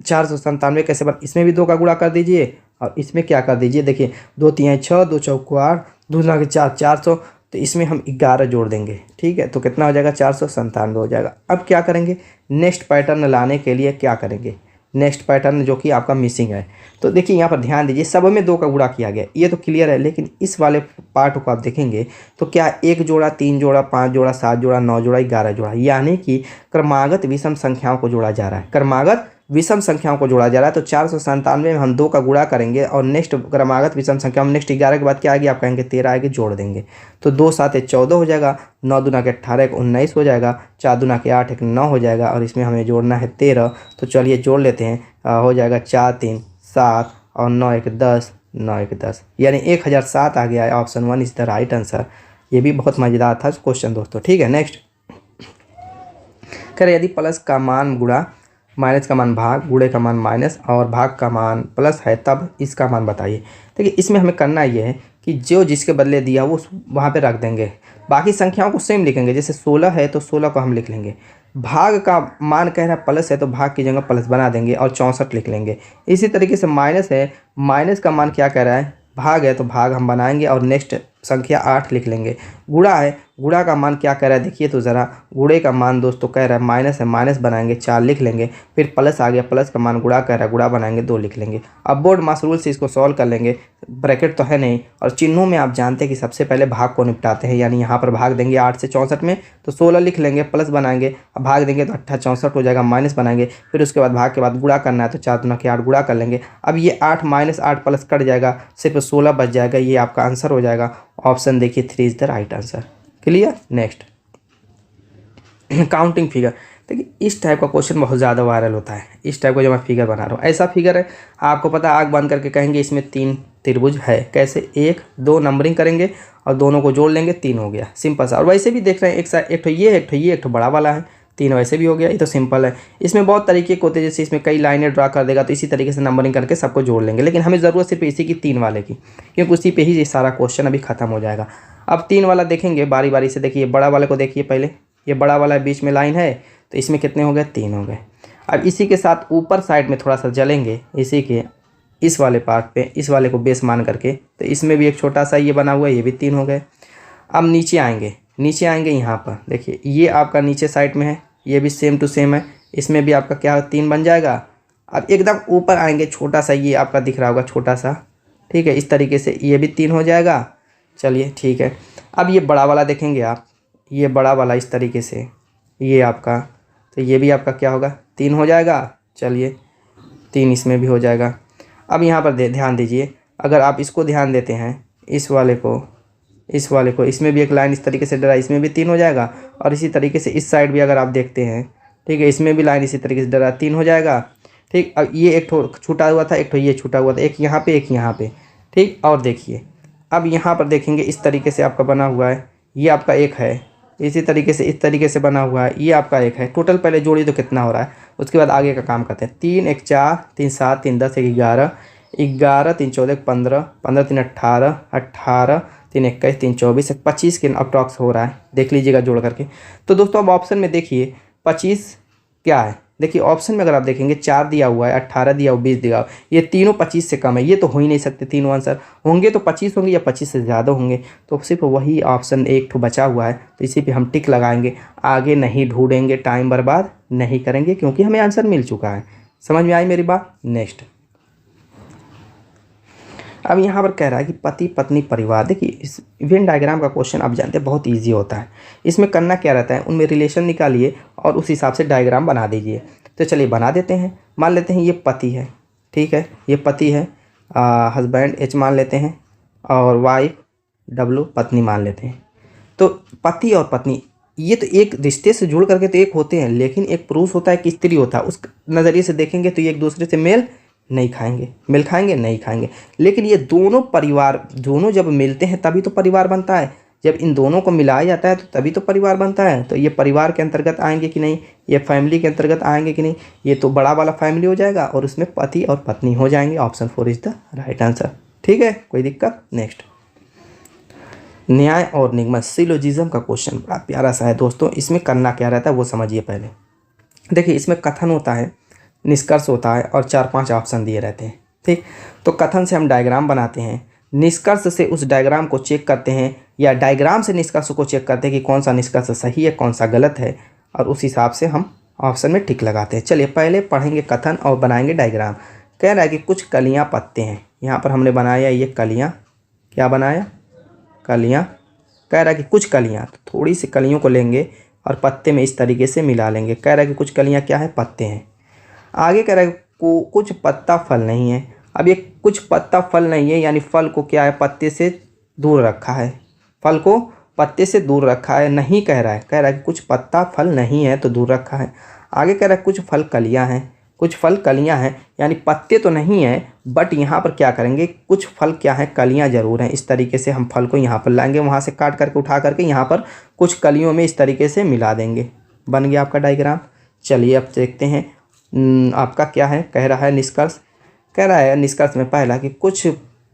Speaker 1: 497 कैसे बन, इसमें भी 2 का गुणा कर दीजिए और इसमें क्या कर दीजिए, देखिए 2 3 6, 2 चौक 8, 2 दूना के 4, 400। तो इसमें हम 11 जोड़ देंगे। ठीक है, तो कितना हो जाएगा, 497 हो जाएगा। अब क्या करेंगे, नेक्स्ट पैटर्न लाने के लिए क्या करेंगे, नेक्स्ट पैटर्न जो कि आपका मिसिंग है। तो देखिए यहाँ पर ध्यान दीजिए, सब में 2 का गुणा किया गया, ये तो क्लियर है। लेकिन इस वाले पार्ट को आप देखेंगे तो क्या 1 जोड़ा, 3 जोड़ा, 5 जोड़ा, 7 जोड़ा, 9 जोड़ा, 11 जोड़ा, यानी कि क्रमागत विषम संख्याओं को जोड़ा जा रहा है। क्रमागत विषम संख्याओं को जोड़ा जा रहा है। तो 497 में हम 2 का गुणा करेंगे और नेक्स्ट क्रमागत विषम संख्या में नेक्स्ट 11 के बाद क्या आएगी, आप कहेंगे 13 आएगी, जोड़ देंगे। तो 2 7 14 हो जाएगा, 9 दूना के 18 19 हो जाएगा, 4 दूना के 8 9 हो जाएगा और इसमें हमें जोड़ना है 13। तो चलिए जोड़ लेते हैं, हो जाएगा 4 3 7 और 9 1 10, 9 1 10, यानी 1007 आ गया है। Option 1 is the right answer. ये भी बहुत मज़ेदार था क्वेश्चन दोस्तों। ठीक है, नेक्स्ट करें, यदि प्लस का मान गुणा, माइनस का मान भाग, गुणे का मान माइनस और भाग का मान प्लस है तब इसका मान बताइए। देखिए इसमें हमें करना ये है कि जो जिसके बदले दिया वो वहाँ पे रख देंगे, बाकी संख्याओं को सेम लिखेंगे। जैसे 16 है तो 16 को हम लिख लेंगे, भाग का मान कह रहा है प्लस है तो भाग की जगह प्लस बना देंगे और 64 लिख लेंगे। इसी तरीके से माइनस है, माइनस का मान क्या कह रहा है, भाग है तो भाग हम बनाएंगे और नेक्स्ट संख्या 8 लिख लेंगे। गुणा है, गुणा का मान क्या कह रहा है देखिए तो ज़रा, गुणे का मान दोस्तों कह रहा है माइनस है, माइनस बनाएंगे 4 लिख लेंगे। फिर प्लस आ गया, प्लस का मान गुणा कह रहा है, गुणा बनाएंगे 2 लिख लेंगे। अब बोर्ड मास रूल से इसको सॉल्व कर लेंगे, ब्रैकेट तो है नहीं और चिन्हों में आप जानते हैं कि सबसे पहले भाग को निपटाते हैं, यानी यहाँ पर भाग देंगे 8 से 64 में तो 16 लिख लेंगे, प्लस बनाएंगे, अब भाग देंगे तो 8 64 हो जाएगा, माइनस बनाएंगे, फिर उसके बाद भाग के बाद गुणा करना है तो 4 दूना के 8 गुणा कर लेंगे। अब ये 8 माइनस 8 प्लस कट जाएगा, सिर्फ 16 बच जाएगा, ये आपका आंसर हो जाएगा। ऑप्शन देखिए 3 is the right answer. Clear, next counting figure. देखिए इस टाइप का क्वेश्चन बहुत ज़्यादा वायरल होता है। इस टाइप का जो मैं फिगर बना रहा हूँ, ऐसा फिगर है आपको पता है, आँख बंद करके कहेंगे इसमें 3 त्रिभुज है। कैसे? 1 2 नंबरिंग करेंगे और दोनों को जोड़ लेंगे, 3 हो गया, सिंपल सा। और वैसे भी देख रहे हैं एक साइड एक ठो ये एक ठो बड़ा वाला है, 3 वैसे भी हो गया। ये तो सिंपल है। इसमें बहुत तरीके के होते हैं, जैसे इसमें कई लाइनें ड्रा कर देगा तो इसी तरीके से नंबरिंग करके सबको जोड़ लेंगे, लेकिन हमें ज़रूरत सिर्फ इसी की 3 वाले की, क्योंकि उसी पे ही ये सारा क्वेश्चन अभी खत्म हो जाएगा। अब 3 वाला देखेंगे बारी बारी से। देखिए बड़ा वाले को देखिए पहले, ये बड़ा वाला बीच में लाइन है तो इसमें कितने हो गए? 3 हो गए। अब इसी के साथ ऊपर साइड में थोड़ा सा जलेंगे, इसी के इस वाले पार्ट पे, इस वाले को बेस मान करके, तो इसमें भी एक छोटा सा ये बना हुआ है, ये भी 3 हो गए। अब नीचे आएंगे यहाँ पर देखिए, ये आपका नीचे साइड में है, ये भी सेम टू सेम है, इसमें भी आपका क्या 3 बन जाएगा। अब एकदम ऊपर आएंगे, छोटा सा ये आपका दिख रहा होगा छोटा सा, ठीक है, इस तरीके से ये भी 3 हो जाएगा। चलिए ठीक है। अब ये बड़ा वाला देखेंगे आप, ये बड़ा वाला इस तरीके से ये आपका, तो ये भी आपका क्या होगा? 3 हो जाएगा। चलिए 3 इसमें भी हो जाएगा। अब यहाँ पर ध्यान दीजिए, अगर आप इसको ध्यान देते हैं, इस वाले को, इसमें भी एक लाइन इस तरीके से डरा, इसमें भी 3 हो जाएगा। और इसी तरीके से इस साइड भी अगर आप देखते हैं, ठीक है, इसमें भी लाइन इसी तरीके से डरा, 3 हो जाएगा। ठीक, अब ये एक ठो छूटा हुआ था, एक ठो ये छूटा हुआ था, एक यहाँ पे एक यहाँ पे, ठीक। और देखिए अब यहाँ पर देखेंगे इस तरीके से आपका बना हुआ है, ये आपका एक है, इसी तरीके से इस तरीके से बना हुआ है, ये आपका एक है। टोटल पहले जोड़िए तो कितना हो रहा है, उसके बाद आगे का काम करते हैं। 3 1 4 3 7 3 10 1 11 11 3 14 15 15 3 18 18 3 21 3 24 25 के अप्रॉक्स हो रहा है, देख लीजिएगा जोड़ करके। तो दोस्तों अब ऑप्शन में देखिए 25 क्या है, देखिए ऑप्शन में अगर आप देखेंगे 4 दिया हुआ है, 18 दिया हुआ, 20 दिया हुआ, ये तीनों 25 से कम है, ये तो हो ही नहीं सकते। तीनों आंसर होंगे तो 25 होंगे या 25 से ज़्यादा होंगे, तो सिर्फ वही ऑप्शन एक ठो बचा हुआ है, तो इसी पे हम टिक लगाएंगे, आगे नहीं ढूंढेंगे, टाइम बर्बाद नहीं करेंगे, क्योंकि हमें आंसर मिल चुका है। समझ में आई मेरी बात? नेक्स्ट, अब यहाँ पर कह रहा है कि पति पत्नी परिवार। देखिए इस वेन डायग्राम का क्वेश्चन आप जानते हैं बहुत इजी होता है। इसमें करना क्या रहता है, उनमें रिलेशन निकालिए और उस हिसाब से डायग्राम बना दीजिए। तो चलिए बना देते हैं। मान लेते हैं ये पति है, ठीक है, ये पति है, हस्बैंड H मान लेते हैं, और वाइफ W पत्नी मान लेते हैं। तो पति और पत्नी ये तो एक रिश्ते से जुड़ करके तो एक होते हैं, लेकिन एक पुरुष होता है कि स्त्री होता है, उस नज़रिए से देखेंगे तो ये एक दूसरे से मेल नहीं खाएंगे, मेल खाएंगे नहीं खाएंगे। लेकिन ये दोनों परिवार, दोनों जब मिलते हैं तभी तो परिवार बनता है, जब इन दोनों को मिलाया जाता है तो तभी तो परिवार बनता है। तो ये परिवार के अंतर्गत आएंगे कि नहीं, ये फैमिली के अंतर्गत आएंगे कि नहीं, ये तो बड़ा वाला फैमिली हो जाएगा और उसमें पति और पत्नी हो जाएंगे। Option 4 is the right answer. ठीक है, कोई दिक्कत? नेक्स्ट, न्याय और निगमन सिलोजिज्म का क्वेश्चन बड़ा प्यारा सा है दोस्तों। इसमें करना क्या रहता है वो समझिए पहले। देखिए इसमें कथन होता है, निष्कर्ष होता है और 4-5 ऑप्शन दिए रहते हैं, ठीक। तो कथन से हम डायग्राम बनाते हैं, निष्कर्ष से उस डायग्राम को चेक करते हैं, या डायग्राम से निष्कर्ष को चेक करते हैं कि कौन सा निष्कर्ष सही है कौन सा गलत है, और उस हिसाब से हम ऑप्शन में टिक लगाते हैं। चलिए पहले पढ़ेंगे कथन और बनाएंगे डायग्राम। कह रहा है कि कुछ कलियाँ पत्ते हैं, यहाँ पर हमने बनाया ये कलियाँ, क्या बनाया, कलियाँ। कह रहा है कि कुछ कलियाँ, तो थोड़ी सी कलियों को लेंगे और पत्ते में इस तरीके से मिला लेंगे। कह रहा है कि कुछ कलियाँ क्या है, पत्ते हैं। आगे कह रहा है कुछ पत्ता फल नहीं है। अब ये कुछ पत्ता फल नहीं है, यानी फल को क्या है, पत्ते से दूर रखा है, फल को पत्ते से दूर रखा है, नहीं कह रहा है, कह रहा है कि कुछ पत्ता फल नहीं है तो दूर रखा है। आगे कह रहा है कुछ फल कलियां हैं, कुछ फल कलियां हैं, यानी पत्ते तो नहीं है, बट यहाँ पर क्या करेंगे, कुछ फल क्या है, कलियां जरूर हैं। इस तरीके से हम फल को यहाँ पर लाएंगे, वहाँ से काट करके उठा करके यहाँ पर कुछ कलियों में इस तरीके से मिला देंगे। बन गया आपका डायग्राम। चलिए अब देखते हैं आपका क्या है। कह रहा है निष्कर्ष, कह रहा है निष्कर्ष में पहला कि कुछ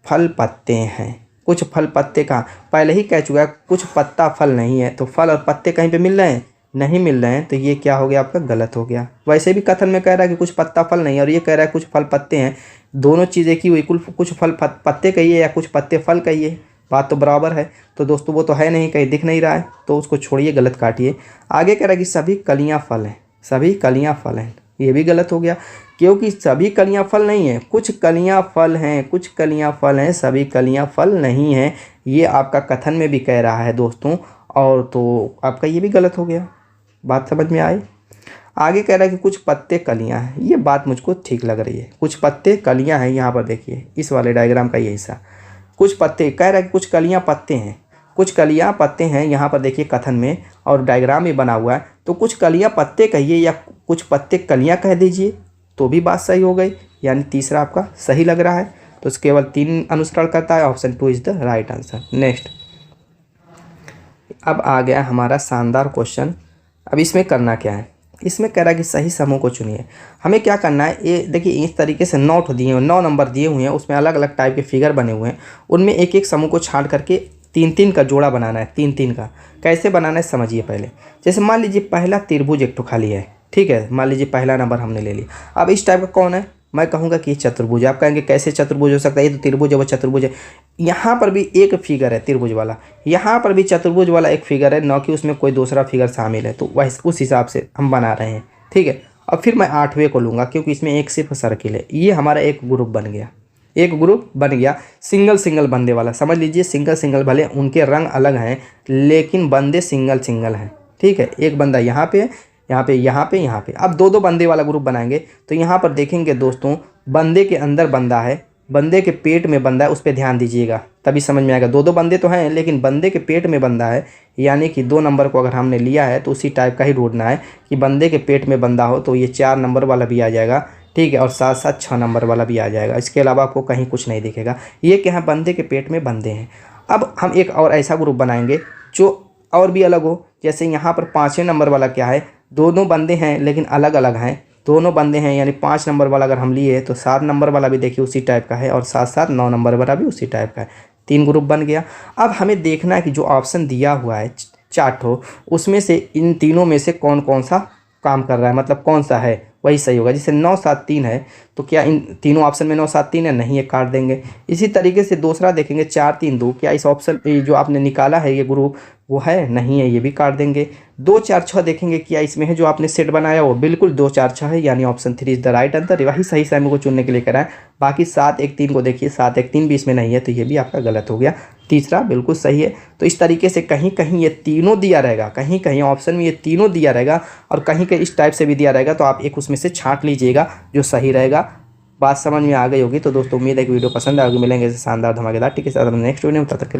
Speaker 1: फल पत्ते हैं। कुछ फल पत्ते का पहले ही कह चुका है, कुछ पत्ता फल नहीं है, तो फल और पत्ते कहीं पे मिल रहे हैं, नहीं मिल रहे हैं, तो ये क्या हो गया आपका, गलत हो गया। वैसे भी कथन में कह रहा है कि कुछ पत्ता फल नहीं है, और ये कह रहा है कुछ फल पत्ते हैं, दोनों चीज़ें की हुई, कुछ फल पत्ते कहिए या कुछ पत्ते फल कहिए, बात तो बराबर है। तो दोस्तों वो तो है नहीं, कहीं दिख नहीं रहा है, तो उसको छोड़िए, गलत काटिए। आगे कह रहा है कि सभी कलियाँ फल हैं, सभी कलियाँ फल हैं, ये भी गलत हो गया, क्योंकि सभी कलियां फल नहीं है, कुछ कलियां फल हैं, कुछ कलियां फल हैं, सभी कलियां फल नहीं हैं। ये आपका कथन में भी कह रहा है दोस्तों, और तो आपका ये भी गलत हो गया। बात समझ में आई? आगे कह रहा है कि कुछ पत्ते कलियां हैं, ये बात मुझको ठीक लग रही है, कुछ पत्ते कलियां हैं। यहाँ पर देखिए इस वाले डायग्राम का ये हिस्सा, कुछ पत्ते, कह रहा है कि कुछ कलियां पत्ते हैं, कुछ कलियाँ पत्ते हैं यहाँ पर देखिए कथन में, और डायग्राम भी बना हुआ है। तो कुछ कलियाँ पत्ते कहिए या कुछ पत्ते कलियाँ कह दीजिए तो भी बात सही हो गई, यानी तीसरा आपका सही लग रहा है। तो केवल 3 अनुसरण करता है, option 2 is the right answer. Next, अब आ गया हमारा शानदार क्वेश्चन। अब इसमें करना क्या है, इसमें कह रहा है कि सही समूह को चुनिए। हमें क्या करना है, ये देखिए इस तरीके से 9 दिए हुए, 9 नंबर दिए हुए हैं, उसमें अलग अलग टाइप के फिगर बने हुए हैं, उनमें एक एक समूह को छांट करके 3-3 का जोड़ा बनाना है। 3-3 का कैसे बनाना है समझिए पहले। जैसे मान लीजिए पहला त्रिभुज एक तो खाली है, ठीक है, मान लीजिए पहला नंबर हमने ले लिया। अब इस टाइप का कौन है, मैं कहूँगा कि चतुर्भुज। आप कहेंगे कैसे चतुर्भुज हो सकता है, ये तो त्रिभुज है वो चतुर्भुज है। यहाँ पर भी एक फिगर है त्रिभुज वाला, यहाँ पर भी चतुर्भुज वाला एक फिगर है, न कि उसमें कोई दूसरा फिगर शामिल है। तो वह उस हिसाब से हम बना रहे हैं, ठीक है। अब फिर मैं 8वें को लूँगा क्योंकि इसमें एक सिर्फ सर्किल है। ये हमारा एक ग्रुप बन गया, एक ग्रुप बन गया सिंगल सिंगल बंदे वाला। समझ लीजिए सिंगल सिंगल भले उनके रंग अलग हैं लेकिन बंदे सिंगल सिंगल हैं, ठीक है। एक बंदा यहाँ पे, यहाँ पे, यहाँ पे, यहाँ पे। अब 2-2 बंदे वाला ग्रुप बनाएंगे तो यहाँ पर देखेंगे दोस्तों, बंदे के अंदर बंदा है, बंदे के पेट में बंदा है, उस पर ध्यान दीजिएगा तभी समझ में आएगा। 2-2 बंदे तो हैं लेकिन बंदे के पेट में बंदा है, यानी कि 2 नंबर को अगर हमने लिया है तो उसी टाइप का ही ढूंढना है कि बंदे के पेट में बंदा हो। तो ये 4 नंबर वाला भी आ जाएगा, ठीक है, और साथ साथ 6 नंबर वाला भी आ जाएगा। इसके अलावा आपको कहीं कुछ नहीं दिखेगा। ये क्या है, बंदे के पेट में बंदे हैं। अब हम एक और ऐसा ग्रुप बनाएंगे जो और भी अलग हो। जैसे यहाँ पर 5वें नंबर वाला क्या है, दोनों बंदे हैं लेकिन अलग अलग हैं, दोनों बंदे हैं, यानी 5 नंबर वाला अगर हम लिए तो 7 नंबर वाला भी देखिए उसी टाइप का है, और साथ साथ 9 नंबर वाला भी उसी टाइप का है। 3 ग्रुप बन गया। अब हमें देखना है कि जो ऑप्शन दिया हुआ है 4 ठो, उसमें से इन तीनों में से कौन कौन सा काम कर रहा है, मतलब कौन सा है वही सही होगा। जैसे 9 7 3 है तो क्या इन तीनों ऑप्शन में 9 7 3 है, नहीं, ये काट देंगे। इसी तरीके से दूसरा देखेंगे 4 3 2, क्या इस ऑप्शन जो आपने निकाला है ये ग्रुप वो है, नहीं है, ये भी काट देंगे। 2 4 6 देखेंगे क्या इसमें है, जो आपने सेट बनाया वो बिल्कुल 2 4 6 है, यानी option 3 is the right answer. वही सही समूह को चुनने के लिए करा है। बाकी 7 1 3 को देखिए, 7 1 3 भी इसमें नहीं है तो ये भी आपका गलत हो गया। तीसरा बिल्कुल सही है। तो इस तरीके से कहीं कहीं ये तीनों दिया रहेगा, कहीं कहीं ऑप्शन में ये तीनों दिया रहेगा, और कहीं कहीं इस टाइप से भी दिया रहेगा। तो आप एक उसमें से छांट लीजिएगा जो सही रहेगा। बात समझ में आ गई होगी। तो दोस्तों उम्मीद है कि वीडियो पसंद आएगी। मिलेंगे शानदार धमाकेदार टिप्स के साथ नेक्स्ट वीडियो में, तब तक के लिए।